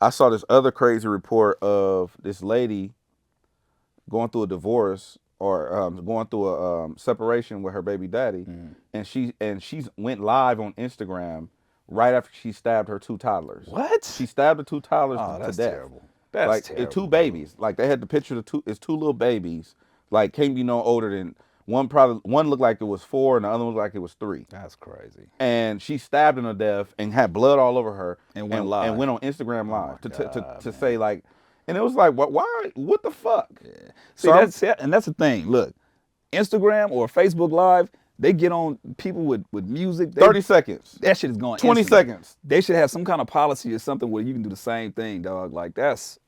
[SPEAKER 2] this other crazy report of this lady going through a divorce or going through a separation with her baby daddy, and she went live on Instagram right after she stabbed her two toddlers.
[SPEAKER 1] What?
[SPEAKER 2] She stabbed the two toddlers
[SPEAKER 1] Oh,
[SPEAKER 2] to
[SPEAKER 1] that's
[SPEAKER 2] death.
[SPEAKER 1] terrible. That's
[SPEAKER 2] like
[SPEAKER 1] terrible.
[SPEAKER 2] two babies. Like, they had the picture of it's two little babies. Like, can't be no older than one. Probably one looked like it was 4, and the other one looked like it was 3.
[SPEAKER 1] That's crazy.
[SPEAKER 2] And she stabbed him to death and had blood all over her
[SPEAKER 1] And went live.
[SPEAKER 2] and went on Instagram live
[SPEAKER 1] my God,
[SPEAKER 2] to say, like, and it was like, why? What the fuck?
[SPEAKER 1] Yeah.
[SPEAKER 2] So
[SPEAKER 1] That's the thing. Look, Instagram or Facebook Live, they get on people with music.
[SPEAKER 2] 30 seconds.
[SPEAKER 1] That shit is going
[SPEAKER 2] 20
[SPEAKER 1] instantly.
[SPEAKER 2] seconds.
[SPEAKER 1] They should have some kind of policy or something where you can do the same thing, dog. Like, that's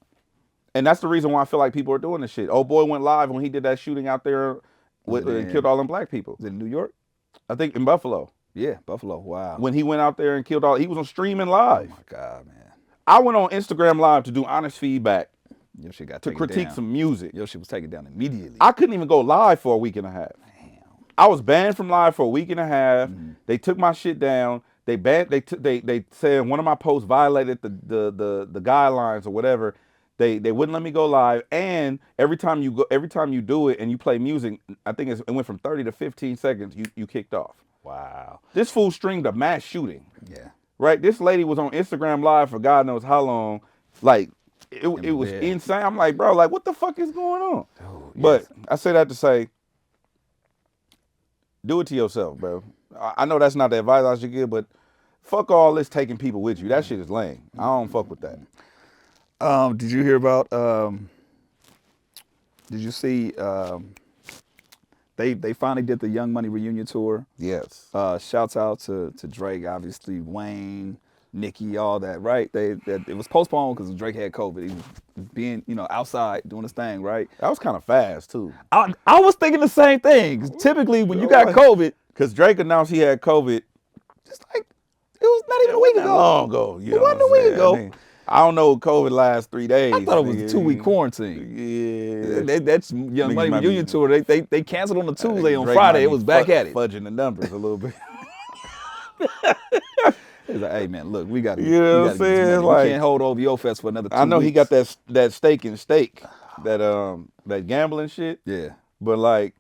[SPEAKER 2] And that's the reason why I feel like people are doing this shit. Old boy went live when he did that shooting out there and killed all them black people.
[SPEAKER 1] is it in New York?
[SPEAKER 2] I think in Buffalo.
[SPEAKER 1] Yeah, Buffalo. Wow.
[SPEAKER 2] When he went out there and killed he was on streaming
[SPEAKER 1] Oh
[SPEAKER 2] live.
[SPEAKER 1] my God, man.
[SPEAKER 2] I went on Instagram Live to do honest feedback,
[SPEAKER 1] Your shit got
[SPEAKER 2] to
[SPEAKER 1] taken
[SPEAKER 2] critique
[SPEAKER 1] down.
[SPEAKER 2] some music.
[SPEAKER 1] Your shit was taken down immediately.
[SPEAKER 2] I couldn't even go live for a week and a half. I was banned from live for a week and a half. They took my shit down. They said one of my posts violated the guidelines or whatever. They wouldn't let me go live. And every time you do it and you play music, I think it went from 30 to 15 seconds. You kicked off.
[SPEAKER 1] Wow.
[SPEAKER 2] This fool stringed a mass shooting.
[SPEAKER 1] Yeah.
[SPEAKER 2] Right. This lady was on Instagram Live for God knows how long. Like, it was
[SPEAKER 1] Yeah.
[SPEAKER 2] insane. I'm like, bro, like, what the fuck is going on?
[SPEAKER 1] Oh,
[SPEAKER 2] But
[SPEAKER 1] yes.
[SPEAKER 2] I say that to say, do it to yourself, bro. I know that's not the advice I should give, but fuck all this taking people with you. That shit is lame. I don't fuck with that.
[SPEAKER 1] Did you hear about? Did you see? They finally did the Young Money reunion tour.
[SPEAKER 2] Yes.
[SPEAKER 1] Shouts out to Drake, obviously Wayne, Nicki, all that. Right? It was postponed because Drake had COVID. He was being outside doing his thing. Right?
[SPEAKER 2] That was kind of fast, too.
[SPEAKER 1] I was thinking the same thing. 'Cause typically, when you got
[SPEAKER 2] Like-
[SPEAKER 1] COVID,
[SPEAKER 2] Because Drake announced he had COVID
[SPEAKER 1] just like it was not even a week
[SPEAKER 2] not
[SPEAKER 1] ago.
[SPEAKER 2] long ago. You
[SPEAKER 1] It
[SPEAKER 2] know
[SPEAKER 1] wasn't
[SPEAKER 2] what
[SPEAKER 1] a
[SPEAKER 2] I'm
[SPEAKER 1] week
[SPEAKER 2] saying?
[SPEAKER 1] ago.
[SPEAKER 2] I mean, I don't know. COVID lasts 3 days.
[SPEAKER 1] I thought it was
[SPEAKER 2] nigga.
[SPEAKER 1] a 2-week quarantine.
[SPEAKER 2] Yeah.
[SPEAKER 1] That's Young
[SPEAKER 2] Niggas
[SPEAKER 1] Money
[SPEAKER 2] might be-
[SPEAKER 1] reunion tour. They canceled on the Tuesday. On
[SPEAKER 2] Drake
[SPEAKER 1] Friday,
[SPEAKER 2] might
[SPEAKER 1] it
[SPEAKER 2] be
[SPEAKER 1] was back at it.
[SPEAKER 2] Fudging the numbers a little bit.
[SPEAKER 1] He's like, hey man, look, we got to.
[SPEAKER 2] You know what I'm saying?
[SPEAKER 1] We
[SPEAKER 2] Like-
[SPEAKER 1] can't hold OVO Fest for another 2
[SPEAKER 2] I know he
[SPEAKER 1] weeks.
[SPEAKER 2] got that steak and steak, that gambling shit.
[SPEAKER 1] Yeah.
[SPEAKER 2] But like,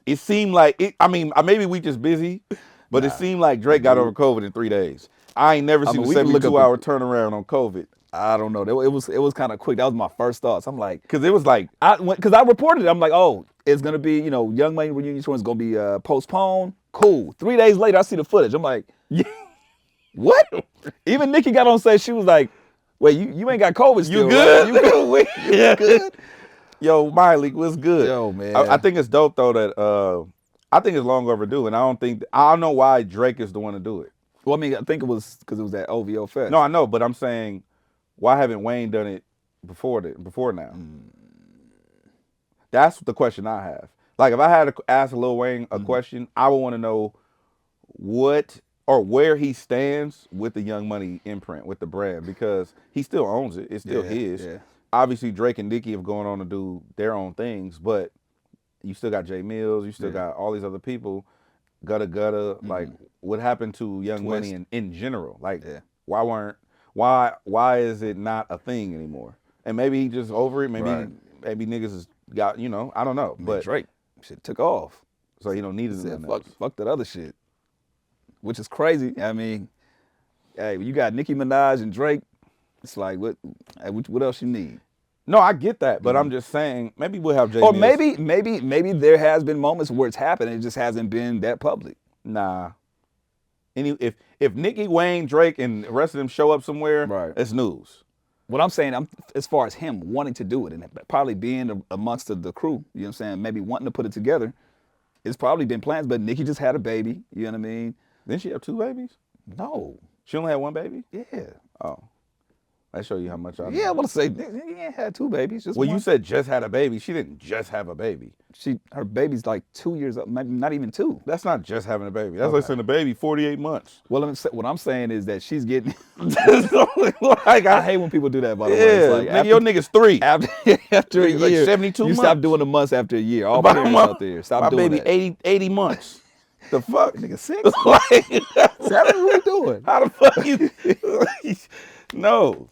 [SPEAKER 2] It seemed like it. I mean, maybe we just busy, but it
[SPEAKER 1] Nah,
[SPEAKER 2] seemed like Drake got over COVID in 3 days. I ain't never
[SPEAKER 1] I
[SPEAKER 2] seen
[SPEAKER 1] mean,
[SPEAKER 2] a
[SPEAKER 1] we can look up
[SPEAKER 2] 72-hour turnaround on COVID.
[SPEAKER 1] I don't know. It was kind of quick. That was my first thoughts. I'm like,
[SPEAKER 2] Cause it was like,
[SPEAKER 1] because I reported it. I'm like, oh, it's gonna be, Young Money reunion tour is gonna be postponed. Cool. 3 days later, I see the footage. I'm like, what? Even Nikki got on stage. She was like, wait, you ain't got COVID
[SPEAKER 2] you
[SPEAKER 1] still,
[SPEAKER 2] good?
[SPEAKER 1] right? You good?
[SPEAKER 2] Yeah.
[SPEAKER 1] Good?
[SPEAKER 2] Yo, Miley was good.
[SPEAKER 1] Yo, man.
[SPEAKER 2] I think it's dope though that I think it's long overdue, and I don't know why Drake is the one to do it.
[SPEAKER 1] Well, I mean, I think it was because it was that OVO Fest.
[SPEAKER 2] No, I know, but I'm saying, why haven't Wayne done it before now? That's the question I have. Like, if I had to ask Lil Wayne a question, I would want to know what or where he stands with the Young Money imprint, with the brand, because he still owns it. It's still his.
[SPEAKER 1] Yeah.
[SPEAKER 2] Obviously, Drake and Nicki have gone on to do their own things, but you still got Jay Mills, you still got all these other people, Gutta Gutta. Like, what happened to Young
[SPEAKER 1] Twist.
[SPEAKER 2] Money in general? Like, why is it not a thing anymore? And maybe he just over it. Maybe niggas has got, I don't know. But
[SPEAKER 1] Drake, shit took off.
[SPEAKER 2] So he don't need it.
[SPEAKER 1] Said, fuck that other shit, which is crazy. I mean, hey, when you got Nicki Minaj and Drake, it's like, what else you need?
[SPEAKER 2] No, I get that, but I'm just saying, maybe we'll have Jay
[SPEAKER 1] Or
[SPEAKER 2] Mills.
[SPEAKER 1] maybe there has been moments where it's happened, and it just hasn't been that public.
[SPEAKER 2] Nah. If Nicki, Wayne, Drake, and the rest of them show up somewhere,
[SPEAKER 1] Right.
[SPEAKER 2] it's news.
[SPEAKER 1] What I'm saying, as far as him wanting to do it and probably being amongst the crew, you know what I'm saying, maybe wanting to put it together, it's probably been plans. But Nicki just had a baby, you know what I mean?
[SPEAKER 2] Didn't she have 2 babies?
[SPEAKER 1] No.
[SPEAKER 2] She only had 1 baby?
[SPEAKER 1] Yeah.
[SPEAKER 2] Oh. That show you how much I know.
[SPEAKER 1] Yeah, I want to say, he ain't had 2 babies. Just
[SPEAKER 2] Well,
[SPEAKER 1] one.
[SPEAKER 2] you said just had a baby. She didn't just have a baby.
[SPEAKER 1] Her baby's like 2 years up, maybe not even 2.
[SPEAKER 2] That's not just having a baby. That's like saying a baby 48 months.
[SPEAKER 1] Well, what I'm saying is that she's getting.
[SPEAKER 2] Like,
[SPEAKER 1] I hate when people do that. By the way,
[SPEAKER 2] yeah,
[SPEAKER 1] it's like
[SPEAKER 2] nigga, your nigga's 3.
[SPEAKER 1] after a year,
[SPEAKER 2] like 72
[SPEAKER 1] you
[SPEAKER 2] months.
[SPEAKER 1] stop doing the months after a year. All parents out there, stop
[SPEAKER 2] my
[SPEAKER 1] doing
[SPEAKER 2] baby
[SPEAKER 1] that.
[SPEAKER 2] 80 months. The fuck?
[SPEAKER 1] Nigga, 6?
[SPEAKER 2] Like,
[SPEAKER 1] 7? What are we doing?
[SPEAKER 2] how the fuck you? No.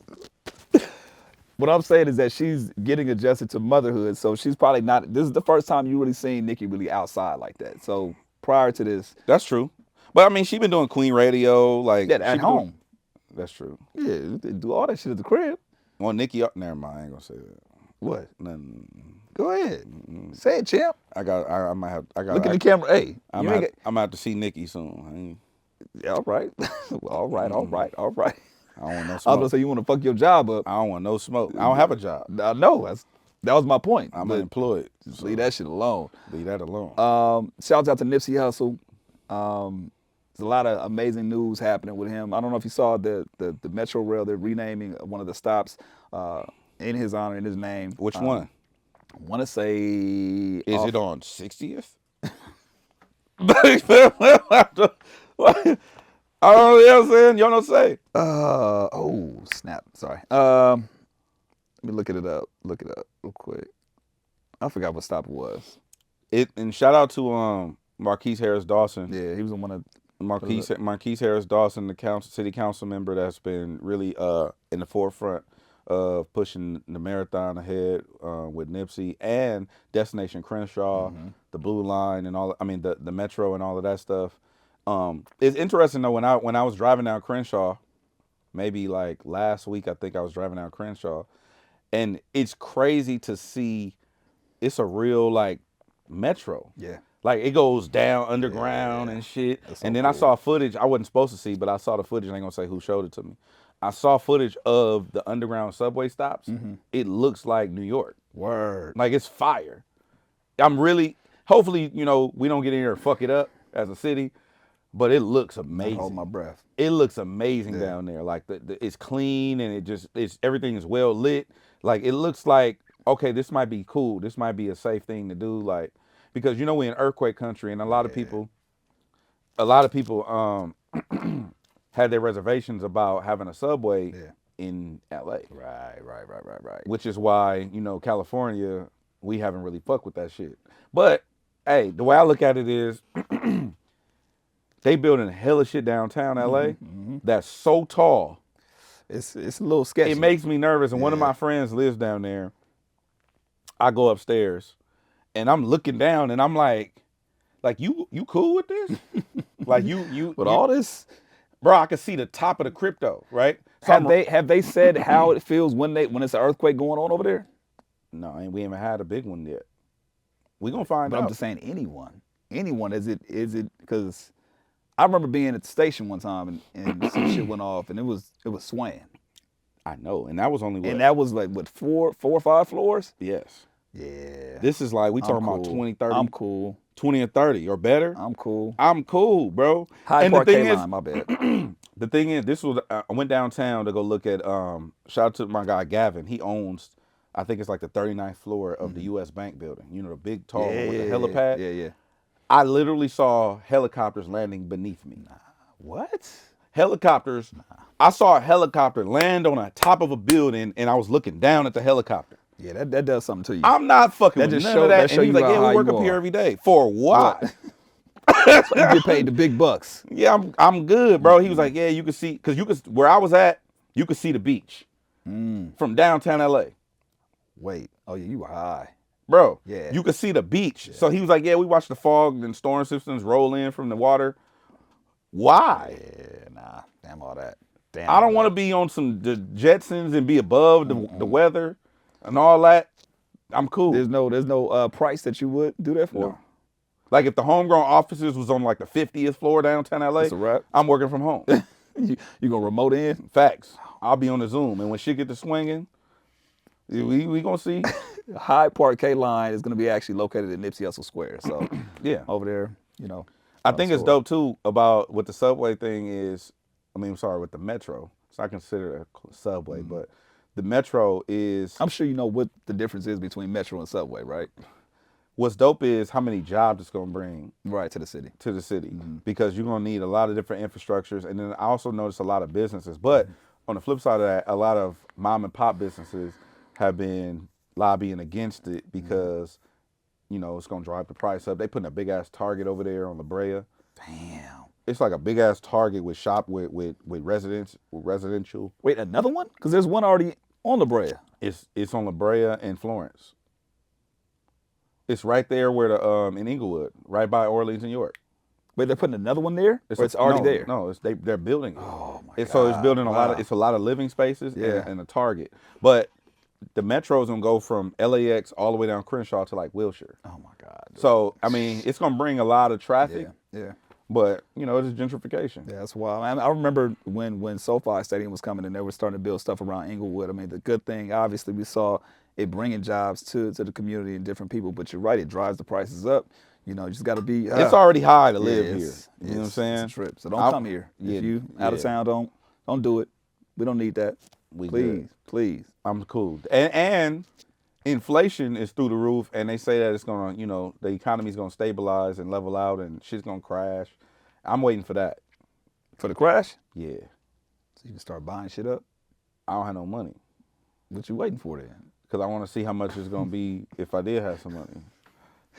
[SPEAKER 1] What I'm saying is that she's getting adjusted to motherhood, so she's probably not. This is the first time you really seen Nicki really outside like that. So prior to this,
[SPEAKER 2] That's true. But I mean, she been doing Queen Radio, like,
[SPEAKER 1] yeah,
[SPEAKER 2] she
[SPEAKER 1] at
[SPEAKER 2] been
[SPEAKER 1] home,
[SPEAKER 2] doing- that's true.
[SPEAKER 1] yeah, they do all that shit at the crib.
[SPEAKER 2] Well, Nicki, never mind. I ain't gonna say that.
[SPEAKER 1] What?
[SPEAKER 2] Nothing.
[SPEAKER 1] Go ahead, say it, champ.
[SPEAKER 2] I might have. I got.
[SPEAKER 1] Look in the camera. Hey,
[SPEAKER 2] I'm gonna have to see Nicki soon.
[SPEAKER 1] yeah, all right, all right.
[SPEAKER 2] I don't want no
[SPEAKER 1] I was
[SPEAKER 2] smoke.
[SPEAKER 1] gonna say you want to fuck your job up.
[SPEAKER 2] I don't want no smoke. I don't have a job.
[SPEAKER 1] I know that was my point.
[SPEAKER 2] I'm
[SPEAKER 1] but
[SPEAKER 2] unemployed.
[SPEAKER 1] just leave that shit alone.
[SPEAKER 2] Leave that alone.
[SPEAKER 1] Shouts out to Nipsey Hussle. There's a lot of amazing news happening with him. I don't know if you saw the Metro Rail. They're renaming one of the stops in his honor, in his name.
[SPEAKER 2] Which one?
[SPEAKER 1] I want to say.
[SPEAKER 2] Is it on 60th? I don't know what I'm saying. Y'all don't say.
[SPEAKER 1] Oh snap! Sorry. Let me look it up. Look it up real quick. I forgot what stop it was.
[SPEAKER 2] And shout out to Marquise Harris Dawson.
[SPEAKER 1] Yeah, he was on one of.
[SPEAKER 2] Marquise Harris Dawson, the city council member that's been really in the forefront of pushing the marathon ahead with Nipsey and Destination Crenshaw, the Blue Line, and all. I mean the Metro and all of that stuff. It's interesting though, when I was driving down Crenshaw, maybe like last week, I think I was driving down Crenshaw, and it's crazy to see. It's a real like metro.
[SPEAKER 1] Yeah.
[SPEAKER 2] Like, it goes down underground and shit.
[SPEAKER 1] That's so
[SPEAKER 2] And then I
[SPEAKER 1] cool.
[SPEAKER 2] saw footage I wasn't supposed to see, but I saw the footage. I ain't gonna say who showed it to me. I saw footage of the underground subway stops. It looks like New York.
[SPEAKER 1] Word.
[SPEAKER 2] Like, it's fire. Hopefully, we don't get in here and fuck it up as a city, but it looks amazing.
[SPEAKER 1] Hold my breath.
[SPEAKER 2] It looks amazing down there. Like, it's clean, and everything is well lit. Like, it looks like, okay, this might be cool. This might be a safe thing to do. Like, because we're in earthquake country, and a lot of people had their reservations about having a subway in LA.
[SPEAKER 1] Right.
[SPEAKER 2] Which is why, California, we haven't really fucked with that shit. But hey, the way I look at it is they building hella shit downtown LA that's so tall.
[SPEAKER 1] It's a little sketchy.
[SPEAKER 2] It makes me nervous. And one of my friends lives down there. I go upstairs and I'm looking down and I'm like, Like you cool with this? Like you
[SPEAKER 1] With all this,
[SPEAKER 2] bro, I can see the top of the crypto, right? So
[SPEAKER 1] have they said how it feels when it's an earthquake going on over there?
[SPEAKER 2] no, we ain't had a big one yet. We gonna find
[SPEAKER 1] But I'm
[SPEAKER 2] out.
[SPEAKER 1] just saying, anyone, is it because I remember being at the station one time and some shit went off and it was swaying,
[SPEAKER 2] I know, and that was only what?
[SPEAKER 1] and that was like what four or five floors.
[SPEAKER 2] Yes.
[SPEAKER 1] Yeah,
[SPEAKER 2] This is like we
[SPEAKER 1] I'm
[SPEAKER 2] talking about
[SPEAKER 1] cool.
[SPEAKER 2] 20, 30,
[SPEAKER 1] I'm cool.
[SPEAKER 2] 20 and 30 or better.
[SPEAKER 1] I'm cool.
[SPEAKER 2] I'm cool, bro.
[SPEAKER 1] Hyde
[SPEAKER 2] And the
[SPEAKER 1] Park
[SPEAKER 2] thing
[SPEAKER 1] K
[SPEAKER 2] is,
[SPEAKER 1] line, my bad.
[SPEAKER 2] the thing is, this was I went downtown to go look at. Shout out to my guy Gavin. He owns, I think it's like the 39th floor of the U.S. Bank building. You know, the big tall one with the helipad.
[SPEAKER 1] Yeah.
[SPEAKER 2] I literally saw helicopters landing beneath me.
[SPEAKER 1] What?
[SPEAKER 2] Helicopters. I saw a helicopter land on the top of a building, and I was looking down at the helicopter.
[SPEAKER 1] Yeah, that does something to you.
[SPEAKER 2] I'm not fucking
[SPEAKER 1] That
[SPEAKER 2] with
[SPEAKER 1] just
[SPEAKER 2] none
[SPEAKER 1] show-
[SPEAKER 2] of that.
[SPEAKER 1] that
[SPEAKER 2] And
[SPEAKER 1] show
[SPEAKER 2] he was
[SPEAKER 1] you
[SPEAKER 2] like,
[SPEAKER 1] how
[SPEAKER 2] "Yeah, we
[SPEAKER 1] high
[SPEAKER 2] work
[SPEAKER 1] you
[SPEAKER 2] up here
[SPEAKER 1] are."
[SPEAKER 2] every day for what?"
[SPEAKER 1] You get paid the big bucks.
[SPEAKER 2] Yeah, I'm good, bro. He was like, "Yeah, you can see, cause you could where I was at, you could see the beach from downtown LA,
[SPEAKER 1] Wait. Oh yeah, you were high.
[SPEAKER 2] bro.
[SPEAKER 1] Yeah.
[SPEAKER 2] You could see the beach." So he was like, "Yeah, we watched the fog and storm systems roll in from the water. Why?
[SPEAKER 1] Yeah, nah. Damn all that. Damn.
[SPEAKER 2] I don't want to be on some the Jetsons and be above the weather and all that. I'm cool.
[SPEAKER 1] There's no price that you would do that for.
[SPEAKER 2] No. Like if the homegrown offices was on like the 50th floor downtown LA,
[SPEAKER 1] It's a wrap.
[SPEAKER 2] I'm working from home.
[SPEAKER 1] You gonna remote in?
[SPEAKER 2] Facts. I'll be on the Zoom, and when shit get to swinging, we gonna see.
[SPEAKER 1] Hyde Park K line is gonna be actually located in Nipsey Hussle Square. So
[SPEAKER 2] Yeah,
[SPEAKER 1] over there,
[SPEAKER 2] I think it's
[SPEAKER 1] store.
[SPEAKER 2] dope too about what the subway thing is. I mean, I'm sorry, with the metro. So I consider it a subway, but the metro is
[SPEAKER 1] I'm sure you know what the difference is between Metro and Subway, right?
[SPEAKER 2] what's dope is how many jobs it's gonna bring
[SPEAKER 1] Right, to the city.
[SPEAKER 2] to the city because you're gonna need a lot of different infrastructures, and then I also notice a lot of businesses. But on the flip side of that, a lot of mom and pop businesses have been lobbying against it because it's gonna drive the price up. They putting a big ass Target over there on La Brea.
[SPEAKER 1] Damn.
[SPEAKER 2] It's like a big ass Target with residential.
[SPEAKER 1] Wait, another one? Because there's one already on La Brea.
[SPEAKER 2] It's on La Brea and Florence. It's right there where the in Inglewood, right by Orleans, New York.
[SPEAKER 1] Wait, they're putting another one there? Or it's already
[SPEAKER 2] no,
[SPEAKER 1] there?
[SPEAKER 2] No, they're building it.
[SPEAKER 1] Oh my
[SPEAKER 2] So it's
[SPEAKER 1] God,
[SPEAKER 2] building a lot of
[SPEAKER 1] wow.
[SPEAKER 2] it's a lot of living spaces
[SPEAKER 1] Yeah.
[SPEAKER 2] and a Target. But the metro's gonna go from LAX all the way down Crenshaw to like Wilshire.
[SPEAKER 1] Oh my God. Dude.
[SPEAKER 2] So I mean, it's gonna bring a lot of traffic,
[SPEAKER 1] Yeah.
[SPEAKER 2] but it's gentrification.
[SPEAKER 1] Yeah, that's wild. I remember when SoFi Stadium was coming and they were starting to build stuff around Inglewood. I mean, the good thing, obviously, we saw it bringing jobs to the community and different people. But you're right, it drives the prices up. You just got to be.
[SPEAKER 2] It's already high to live
[SPEAKER 1] yeah,
[SPEAKER 2] here. You know what I'm saying?
[SPEAKER 1] It's a trip. So don't come here. If you out of town, don't do it. We don't need that. Please.
[SPEAKER 2] I'm cool. And inflation is through the roof, and they say that it's gonna, the economy's gonna stabilize and level out, and shit's gonna crash. I'm waiting for that.
[SPEAKER 1] For the crash,
[SPEAKER 2] Yeah,
[SPEAKER 1] so you can start buying shit up.
[SPEAKER 2] I don't have no money
[SPEAKER 1] What you waiting for then?
[SPEAKER 2] because I want to see how much it's gonna be if I did have some money.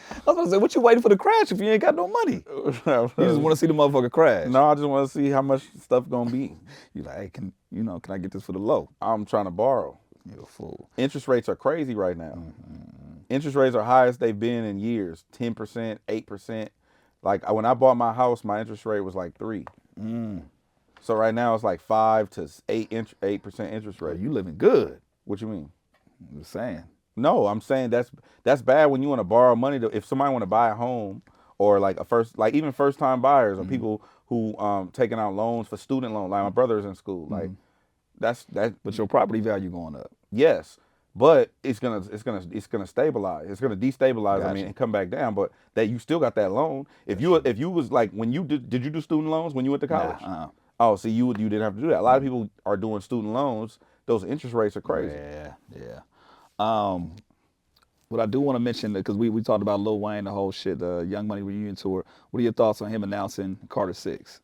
[SPEAKER 1] I was gonna say, what you waiting for the crash if you ain't got no money? You just want to see the motherfucker crash.
[SPEAKER 2] No, I just want to see how much stuff gonna be.
[SPEAKER 1] You like, hey, can I get this for the low?
[SPEAKER 2] I'm trying to borrow.
[SPEAKER 1] You're a fool.
[SPEAKER 2] Interest rates are crazy right now. Interest rates are highest they've been in years. 10%, 8%. Like when I bought my house, my interest rate was like 3. So right now it's like 5 to 8% interest
[SPEAKER 1] Bro,
[SPEAKER 2] rate.
[SPEAKER 1] you living good.
[SPEAKER 2] What you mean?
[SPEAKER 1] I'm just saying.
[SPEAKER 2] No, I'm saying that's bad when you want to borrow money if somebody want to buy a home or like even first time buyers or people who taking out loans for student loan. Like my brother's in school. Like that's
[SPEAKER 1] But your property value going up.
[SPEAKER 2] yes. But it's gonna stabilize. It's gonna destabilize. I
[SPEAKER 1] Gotcha.
[SPEAKER 2] mean, and come back down. But that you still got that loan. If you was like when you did you do student loans when you went to college? Oh, so you didn't have to do that. A lot of people are doing student loans. Those interest rates are crazy.
[SPEAKER 1] Yeah. What I do want to mention, because we talked about Lil Wayne, the whole shit, the Young Money reunion tour. What are your thoughts on him announcing Carter 6?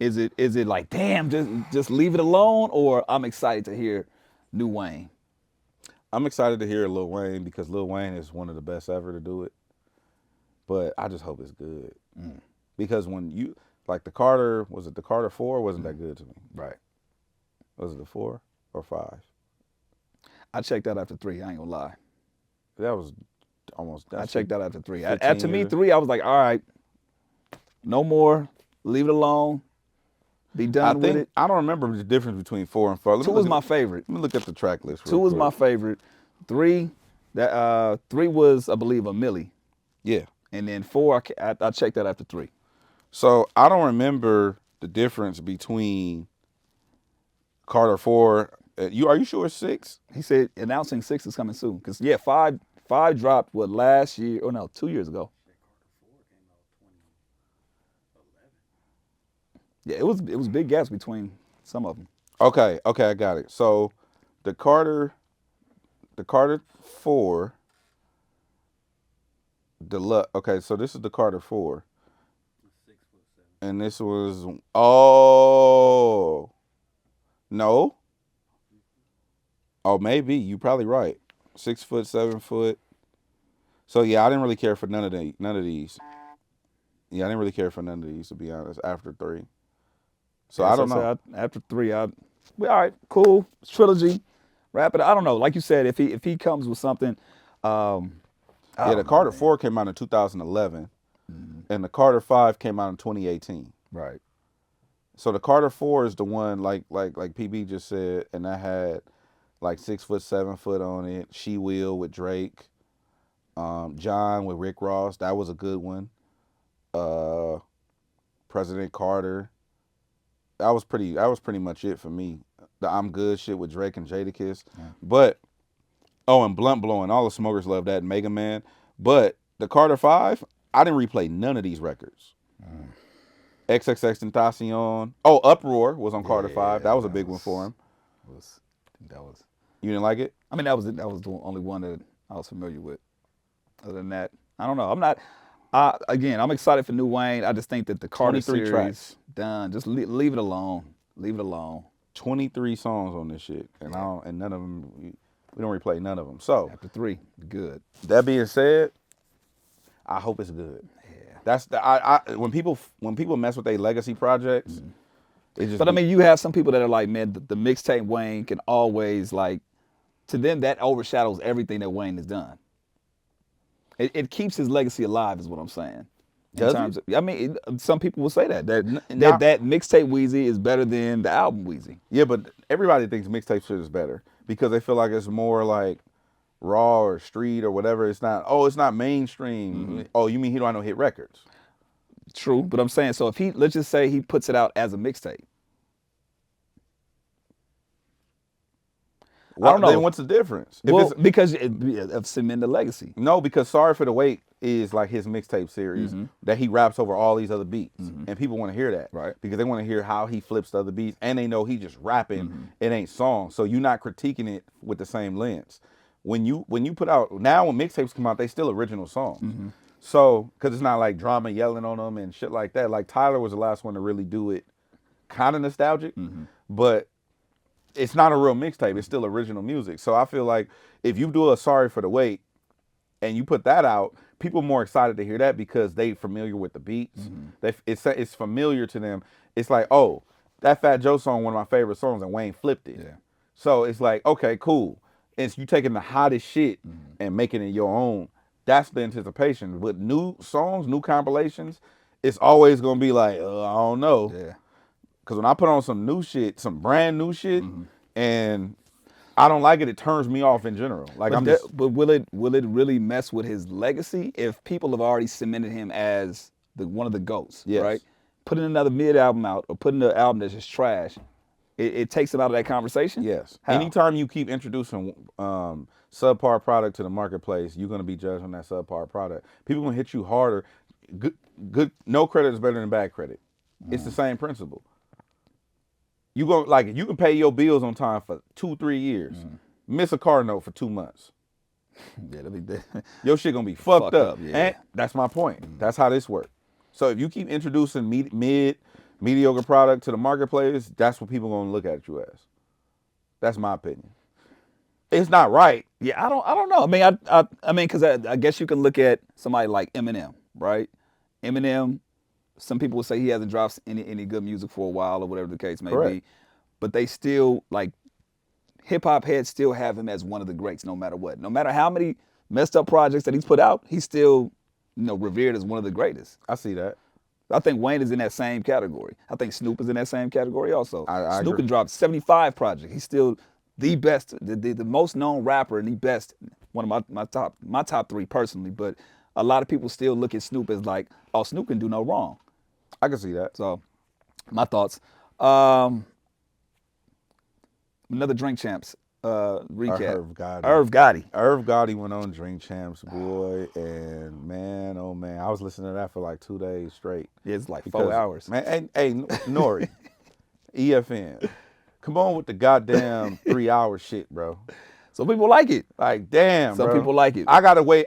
[SPEAKER 1] Is it like, damn, just leave it alone, or I'm excited to hear new Wayne?
[SPEAKER 2] I'm excited to hear Lil Wayne because Lil Wayne is one of the best ever to do it. But I just hope it's good. Because when you like the Carter 4 wasn't that good to me.
[SPEAKER 1] Right.
[SPEAKER 2] Was it the 4 or 5?
[SPEAKER 1] I checked out after 3. I ain't gonna lie.
[SPEAKER 2] That was almost.
[SPEAKER 1] I
[SPEAKER 2] That's
[SPEAKER 1] checked out after 3.
[SPEAKER 2] 15
[SPEAKER 1] After me,
[SPEAKER 2] years.
[SPEAKER 1] 3, I was like, all right, no more. Leave it alone. Be
[SPEAKER 2] I
[SPEAKER 1] done with
[SPEAKER 2] think
[SPEAKER 1] it.
[SPEAKER 2] I don't remember the difference between 4 and 5.
[SPEAKER 1] 2 was my favorite.
[SPEAKER 2] Let me look at the track list.
[SPEAKER 1] 2
[SPEAKER 2] Real
[SPEAKER 1] was
[SPEAKER 2] quick.
[SPEAKER 1] my favorite. 3, 3 was, I believe, a Millie.
[SPEAKER 2] Yeah.
[SPEAKER 1] And then 4, I checked that after 3.
[SPEAKER 2] So I don't remember the difference between Carter 4. Are you sure it's 6?
[SPEAKER 1] He said announcing 6 is coming soon. Because, yeah, 5 dropped, what, last year? Oh, no, 2 years ago. Yeah, it was big gaps between some of them.
[SPEAKER 2] Okay, I got it. So the Carter 4 deluxe. Okay, so this is the Carter 4. And this was no. Oh, maybe. You probably right. 6 foot, 7 foot. So yeah, I didn't really care for none of these. Yeah, I didn't really care for none of these, to be honest, after 3. So
[SPEAKER 1] Yeah,
[SPEAKER 2] I don't know.
[SPEAKER 1] After 3, all right, cool. Trilogy. Wrap it. I don't know. Like you said, if he comes with something, I
[SPEAKER 2] Yeah,
[SPEAKER 1] don't
[SPEAKER 2] the
[SPEAKER 1] know,
[SPEAKER 2] Carter
[SPEAKER 1] man.
[SPEAKER 2] 4 came out in 2011, and the Carter 5 came out in 2018.
[SPEAKER 1] Right.
[SPEAKER 2] So the Carter 4 is the one like PB just said, and that had like 6 foot, 7 foot on it. She Will with Drake, John with Rick Ross. That was a good one. President Carter. That was pretty much it for me. The I'm Good shit with Drake and Jadakiss.
[SPEAKER 1] Yeah.
[SPEAKER 2] But and Blunt Blowing. All the smokers love that. Mega Man. But the Carter 5, I didn't replay none of these records. XXX Tentacion. Oh, Uproar was on Carter 5. That was a big one for him.
[SPEAKER 1] That was.
[SPEAKER 2] You didn't like it?
[SPEAKER 1] I mean, that was the only one that I was familiar with. Other than that, I don't know. I'm not. Again, I'm excited for New Wayne. I just think that the Carter
[SPEAKER 2] 23
[SPEAKER 1] series
[SPEAKER 2] tracks.
[SPEAKER 1] done. Just leave it alone. Leave it alone.
[SPEAKER 2] 23 songs on this shit, and and none of them. We don't replay none of them. So
[SPEAKER 1] After 3, good.
[SPEAKER 2] that being said, I hope it's good.
[SPEAKER 1] Yeah.
[SPEAKER 2] That's the when people mess with their legacy projects, it just.
[SPEAKER 1] But I mean, you have some people that are like, man, the mixtape Wayne can always like. To them, that overshadows everything that Wayne has done. It keeps his legacy alive, is what I'm saying.
[SPEAKER 2] Does it?
[SPEAKER 1] I mean, some people will say that
[SPEAKER 2] Now-
[SPEAKER 1] that mixtape Weezy is better than the album Weezy.
[SPEAKER 2] Yeah, but everybody thinks mixtape shit is better because they feel like it's more like raw or street or whatever. It's not. Oh, it's not mainstream. Oh, you mean he don't have no hit records?
[SPEAKER 1] True, but I'm saying, so if let's just say he puts it out as a mixtape. I don't know.
[SPEAKER 2] Then what's the difference?
[SPEAKER 1] Well, because of cement the legacy.
[SPEAKER 2] No, because Sorry for the Wait is like his mixtape series that he raps over all these other beats, and people want to hear that,
[SPEAKER 1] Right.
[SPEAKER 2] Because they want to hear how he flips the other beats, and they know he just rapping. It ain't songs, so you're not critiquing it with the same lens. When you put out now, when mixtapes come out, they still original songs. So because it's not like drama yelling on them and shit like that. Like Tyler was the last one to really do it, kind of nostalgic, but it's not a real mixtape. It's still original music. So I feel like if you do a Sorry for the Wait and you put that out, people are more excited to hear that because they familiar with the beats. It's familiar to them. It's like, oh, that Fat Joe song, one of my favorite songs, and Wayne flipped it.
[SPEAKER 1] Yeah.
[SPEAKER 2] So it's like, okay, cool. It's you taking the hottest shit and making it your own. That's the anticipation. With new songs, new compilations, it's always gonna be like, I don't know.
[SPEAKER 1] Yeah.
[SPEAKER 2] Because when I put on some new shit, some brand new shit, and I don't like it, it turns me off in general. Like
[SPEAKER 1] But will it really mess with his legacy if people have already cemented him as one of the GOATs,
[SPEAKER 2] Yes.
[SPEAKER 1] right? Putting another mid album out or putting an album that's just trash, it takes him out of that conversation?
[SPEAKER 2] Yes.
[SPEAKER 1] How?
[SPEAKER 2] Anytime you keep introducing subpar product to the marketplace, you're gonna be judged on that subpar product. People gonna hit you harder. Good. No credit is better than bad credit. It's the same principle. You can pay your bills on time for 2-3 years. Miss a car note for 2 months.
[SPEAKER 1] Yeah, that'd be
[SPEAKER 2] Your shit gonna be fucked up.
[SPEAKER 1] yeah.
[SPEAKER 2] And that's my point. That's how this works. So if you keep introducing mediocre product to the marketplace, that's what people gonna look at you as. That's my opinion. It's not right.
[SPEAKER 1] Yeah, I don't know. I mean, because I guess you can look at somebody like Eminem, right? Eminem, some people would say he hasn't dropped any good music for a while or whatever the case may
[SPEAKER 2] Correct.
[SPEAKER 1] be, but they still, like, hip hop heads still have him as one of the greats, no matter what. No matter how many messed up projects that he's put out, he's still, revered as one of the greatest.
[SPEAKER 2] I see that.
[SPEAKER 1] I think Wayne is in that same category. I think Snoop is in that same category also.
[SPEAKER 2] I
[SPEAKER 1] Snoop
[SPEAKER 2] agree.
[SPEAKER 1] can drop 75 projects. He's still the best, the most known rapper and the best, one of my top three personally. But a lot of people still look at Snoop as like, oh, Snoop can do no wrong.
[SPEAKER 2] I can see that.
[SPEAKER 1] So, my thoughts. Another Drink Champs recap.
[SPEAKER 2] Irv Gotti.
[SPEAKER 1] Irv Gotti.
[SPEAKER 2] Irv Gotti went on Drink Champs, boy, and man, oh man, I was listening to that for like 2 days straight.
[SPEAKER 1] Yeah, it's like
[SPEAKER 2] Because,
[SPEAKER 1] 4 hours.
[SPEAKER 2] Man, hey, Nori, EFN, come on with the goddamn 3 hour shit, bro.
[SPEAKER 1] Some people like it.
[SPEAKER 2] Like, damn,
[SPEAKER 1] Some
[SPEAKER 2] bro.
[SPEAKER 1] people like it.
[SPEAKER 2] I gotta wait.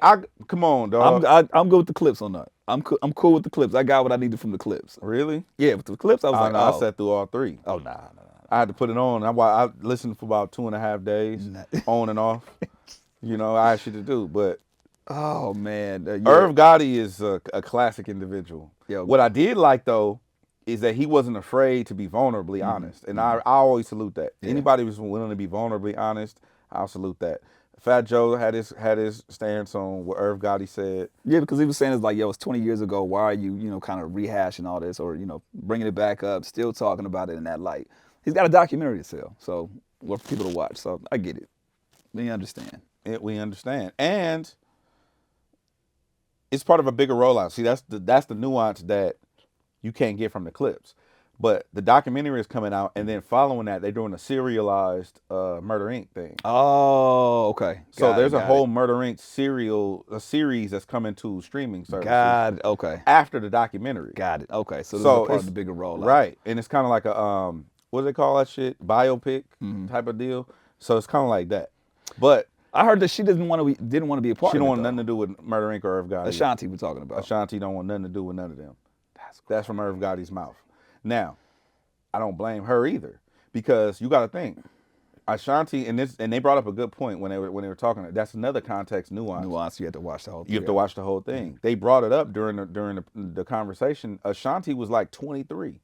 [SPEAKER 2] Come on, dog.
[SPEAKER 1] I'm good with the clips on that. I'm cool with the clips. I got what I needed from the clips.
[SPEAKER 2] Really?
[SPEAKER 1] Yeah, with the clips, I was like,
[SPEAKER 2] No,
[SPEAKER 1] oh.
[SPEAKER 2] I sat through all 3.
[SPEAKER 1] Oh, nah.
[SPEAKER 2] I had to put it on. I listened for about 2.5 days, on and off. I had shit to do. But
[SPEAKER 1] Oh, man. Yeah.
[SPEAKER 2] Irv Gotti is a classic individual.
[SPEAKER 1] Yeah.
[SPEAKER 2] What I did like, though, is that he wasn't afraid to be vulnerably honest. And I always salute that.
[SPEAKER 1] Yeah.
[SPEAKER 2] Anybody who's willing to be vulnerably honest, I'll salute that. Fat Joe had his stance on what Irv Gotti said.
[SPEAKER 1] Yeah, because he was saying it's like, yo, it's 20 years ago. Why are you, kind of rehashing all this or, bringing it back up, still talking about it in that light? He's got a documentary to sell, so for people to watch. So I get it. We understand.
[SPEAKER 2] We understand. And it's part of a bigger rollout. See, that's the nuance that you can't get from the clips. But the documentary is coming out, and then following that, they're doing a serialized Murder Inc. thing.
[SPEAKER 1] Oh, okay.
[SPEAKER 2] So there's a whole
[SPEAKER 1] it.
[SPEAKER 2] Murder Inc. series that's coming to streaming services.
[SPEAKER 1] Okay.
[SPEAKER 2] After the documentary.
[SPEAKER 1] Got it. Okay, so this
[SPEAKER 2] So
[SPEAKER 1] is part
[SPEAKER 2] it's
[SPEAKER 1] of the bigger rollout.
[SPEAKER 2] Right, and it's kind of like a what do they call that shit? Biopic type of deal. So it's kind of like that. But
[SPEAKER 1] I heard that she didn't want to be a part
[SPEAKER 2] she
[SPEAKER 1] of
[SPEAKER 2] don't
[SPEAKER 1] it,
[SPEAKER 2] want
[SPEAKER 1] though.
[SPEAKER 2] nothing to do with Murder Inc. or Irv Gotti.
[SPEAKER 1] Ashanti we're talking about.
[SPEAKER 2] Ashanti don't want nothing to do with none of them. That's from Irv Gotti's mouth. Now, I don't blame her either, because you got to think Ashanti and they brought up a good point when they were talking. That's another context nuance.
[SPEAKER 1] You have to watch the whole thing.
[SPEAKER 2] You have to watch the whole thing. They brought it up during the conversation. Ashanti was like 23.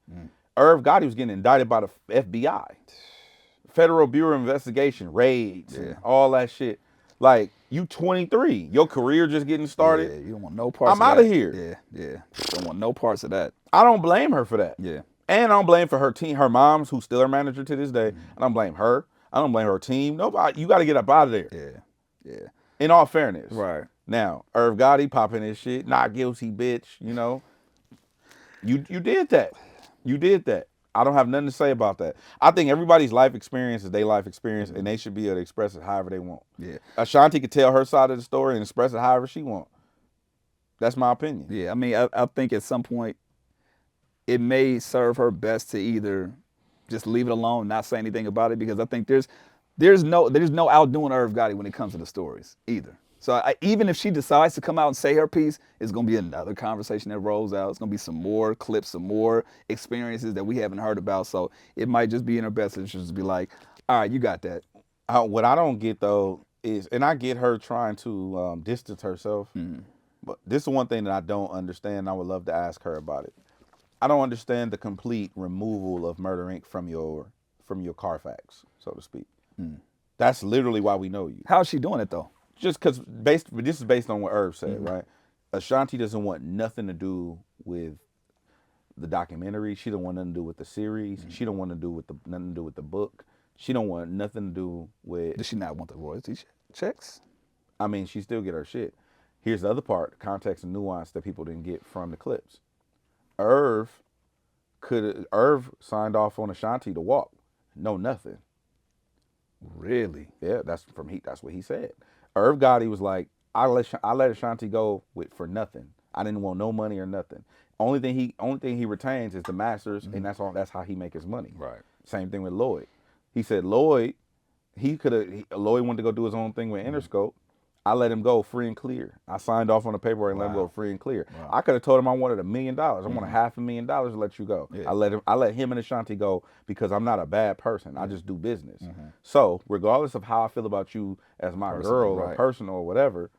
[SPEAKER 2] Irv Gotti was getting indicted by the FBI, Federal Bureau of Investigation, raids, and all that shit. Like, you 23, your career just getting started.
[SPEAKER 1] Yeah, you don't want no parts
[SPEAKER 2] I'm
[SPEAKER 1] of
[SPEAKER 2] out
[SPEAKER 1] that.
[SPEAKER 2] of here.
[SPEAKER 1] Yeah. Don't want no parts of that.
[SPEAKER 2] I don't blame her for that.
[SPEAKER 1] Yeah.
[SPEAKER 2] And I don't blame for her team, her mom's, who's still her manager to this day. I don't blame her. I don't blame her team. Nobody. You got to get up out of there.
[SPEAKER 1] Yeah.
[SPEAKER 2] In all fairness.
[SPEAKER 1] Right.
[SPEAKER 2] Now, Irv Gotti popping his shit, not guilty, bitch. You did that. You did that. I don't have nothing to say about that. I think everybody's life experience is their life experience, and they should be able to express it however they want.
[SPEAKER 1] Yeah.
[SPEAKER 2] Ashanti could tell her side of the story and express it however she wants. That's my opinion.
[SPEAKER 1] Yeah. I mean, I think at some point it may serve her best to either just leave it alone, not say anything about it, because I think there's no outdoing Irv Gotti when it comes to the stories either. So even if she decides to come out and say her piece, it's going to be another conversation that rolls out. It's going to be some more clips, some more experiences that we haven't heard about. So it might just be in her best interest to be like, all right, you got that.
[SPEAKER 2] What I don't get, though, is, and I get her trying to distance herself, but this is one thing that I don't understand. I would love to ask her about it. I don't understand the complete removal of Murder Inc. from your Carfax, so to speak. That's literally why we know you.
[SPEAKER 1] How's she doing it, though?
[SPEAKER 2] Just because this is based on what Irv said, right? Ashanti doesn't want nothing to do with the documentary. She don't want nothing to do with the series. She don't want to do with nothing to do with the book. She don't want nothing to do with.
[SPEAKER 1] Does she not want the royalty checks?
[SPEAKER 2] I mean, she still get her shit. Here's the other part, context and nuance that people didn't get from the clips. Irv signed off on Ashanti to walk. No, nothing.
[SPEAKER 1] Really?
[SPEAKER 2] Yeah, that's what he said. Irv Gotti was like, I let Ashanti go for nothing. I didn't want no money or nothing. Only thing he retains is the masters, and that's how he make his money.
[SPEAKER 1] Right.
[SPEAKER 2] Same thing with Lloyd. He said Lloyd wanted to go do his own thing with Interscope. I let him go free and clear. I signed off on the paperwork and let him go free and clear. Wow. I could have told him I wanted $1 million. I wanted $500,000 to let you go. Yeah. I let him and Ashanti go because I'm not a bad person. I just do business. So regardless of how I feel about you as my girl or person or whatever,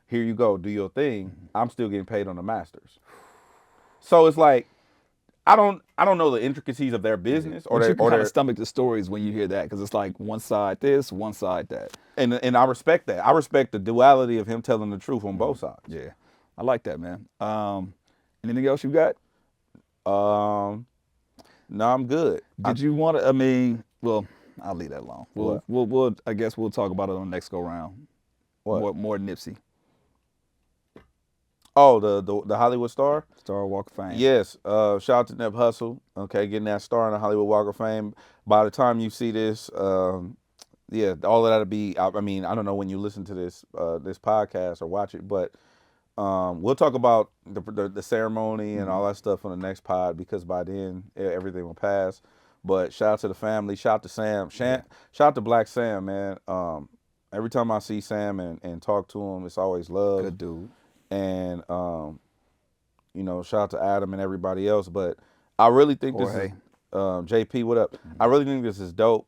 [SPEAKER 2] here you go, do your thing. I'm still getting paid on the masters. So it's like, I don't know the intricacies of their business
[SPEAKER 1] But you can
[SPEAKER 2] or
[SPEAKER 1] kind of
[SPEAKER 2] their
[SPEAKER 1] stomach the stories when you hear that because it's like one side this, one side that.
[SPEAKER 2] and I respect that. I respect the duality of him telling the truth on both sides.
[SPEAKER 1] Yeah, I like that, man. Anything else you got?
[SPEAKER 2] Um, no, I'm good.
[SPEAKER 1] Did you want to? I mean, well, I'll leave that alone. We'll,
[SPEAKER 2] What?
[SPEAKER 1] we'll, we'll. I guess we'll talk about it on the next go round.
[SPEAKER 2] What?
[SPEAKER 1] More Nipsey,
[SPEAKER 2] Oh, the Hollywood star.
[SPEAKER 1] Star Walk of Fame.
[SPEAKER 2] Yes. Shout out to Nip Hustle. Okay, getting that star in the Hollywood Walk of Fame. By the time you see this, yeah, all of that'll be. I mean, I don't know when you listen to this podcast or watch it, but we'll talk about the ceremony and all that stuff on the next pod because by then everything will pass. But shout out to the family. Shout out to Sam. Shout out to Black Sam, man. Every time I see Sam and talk to him, it's always love.
[SPEAKER 1] Good dude.
[SPEAKER 2] And you know, shout out to Adam and everybody else. But I really think this is JP. What up? I really think this is dope.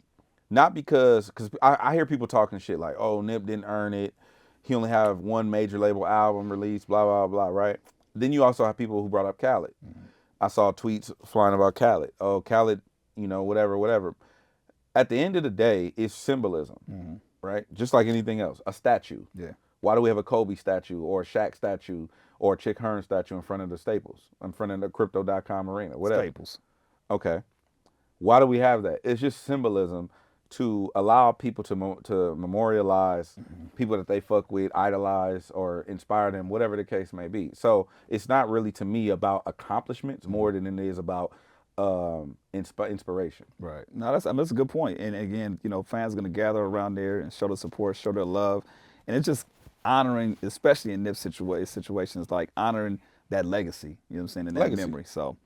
[SPEAKER 2] Not because I hear people talking shit like, oh, Nip didn't earn it. He only have one major label album released, blah, blah, blah, right? Then you also have people who brought up Khaled. I saw tweets flying about Khaled. Oh, Khaled, you know, whatever, whatever. At the end of the day, it's symbolism, right? Just like anything else. A statue.
[SPEAKER 1] Yeah.
[SPEAKER 2] Why do we have a Kobe statue or a Shaq statue or a Chick Hearn statue in front of the Staples, in front of the Crypto.com arena, whatever?
[SPEAKER 1] Staples.
[SPEAKER 2] Okay. Why do we have that? It's just symbolism to allow people to memorialize people that they fuck with, idolize, or inspire them, whatever the case may be. So it's not really to me about accomplishments more than it is about inspiration.
[SPEAKER 1] Right. No, that's a good point. And again, you know, fans are gonna gather around there and show the support, show their love, and it's just honoring, especially in Nip's situations, like honoring that legacy. You know what I'm saying, and that
[SPEAKER 2] Legacy.
[SPEAKER 1] memory. So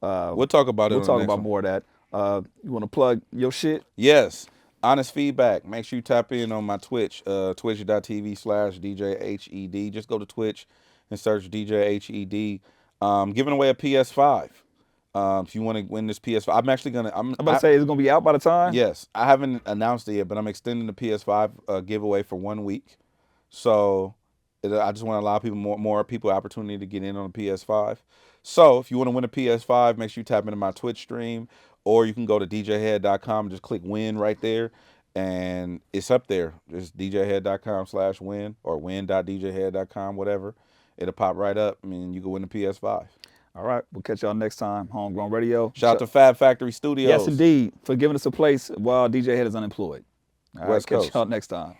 [SPEAKER 2] We'll talk about it.
[SPEAKER 1] we'll
[SPEAKER 2] on
[SPEAKER 1] talk
[SPEAKER 2] the next
[SPEAKER 1] about
[SPEAKER 2] one.
[SPEAKER 1] more of that. You want to plug your shit?
[SPEAKER 2] Yes. Honest feedback. Make sure you tap in on my Twitch, twitch.tv/DJHED. Just go to Twitch and search DJHED. Giving away a PS5. If you want to win this PS5, I'm actually gonna.
[SPEAKER 1] I'm about to say it's gonna be out by the time.
[SPEAKER 2] Yes, I haven't announced it yet, but I'm extending the PS5 giveaway for 1 week. So I just want to allow people more people opportunity to get in on the PS5. So if you want to win a PS5, make sure you tap into my Twitch stream, or you can go to djhead.com and just click win right there, and it's up there. Just djhead.com/win or win.djhead.com, whatever. It'll pop right up. I mean, you can win the PS5.
[SPEAKER 1] All right. We'll catch y'all next time. Homegrown Radio.
[SPEAKER 2] Shout out to Fab Factory Studios.
[SPEAKER 1] Yes, indeed, for giving us a place while DJ Head is unemployed. All right.
[SPEAKER 2] West
[SPEAKER 1] Catch
[SPEAKER 2] Coast.
[SPEAKER 1] y'all next time.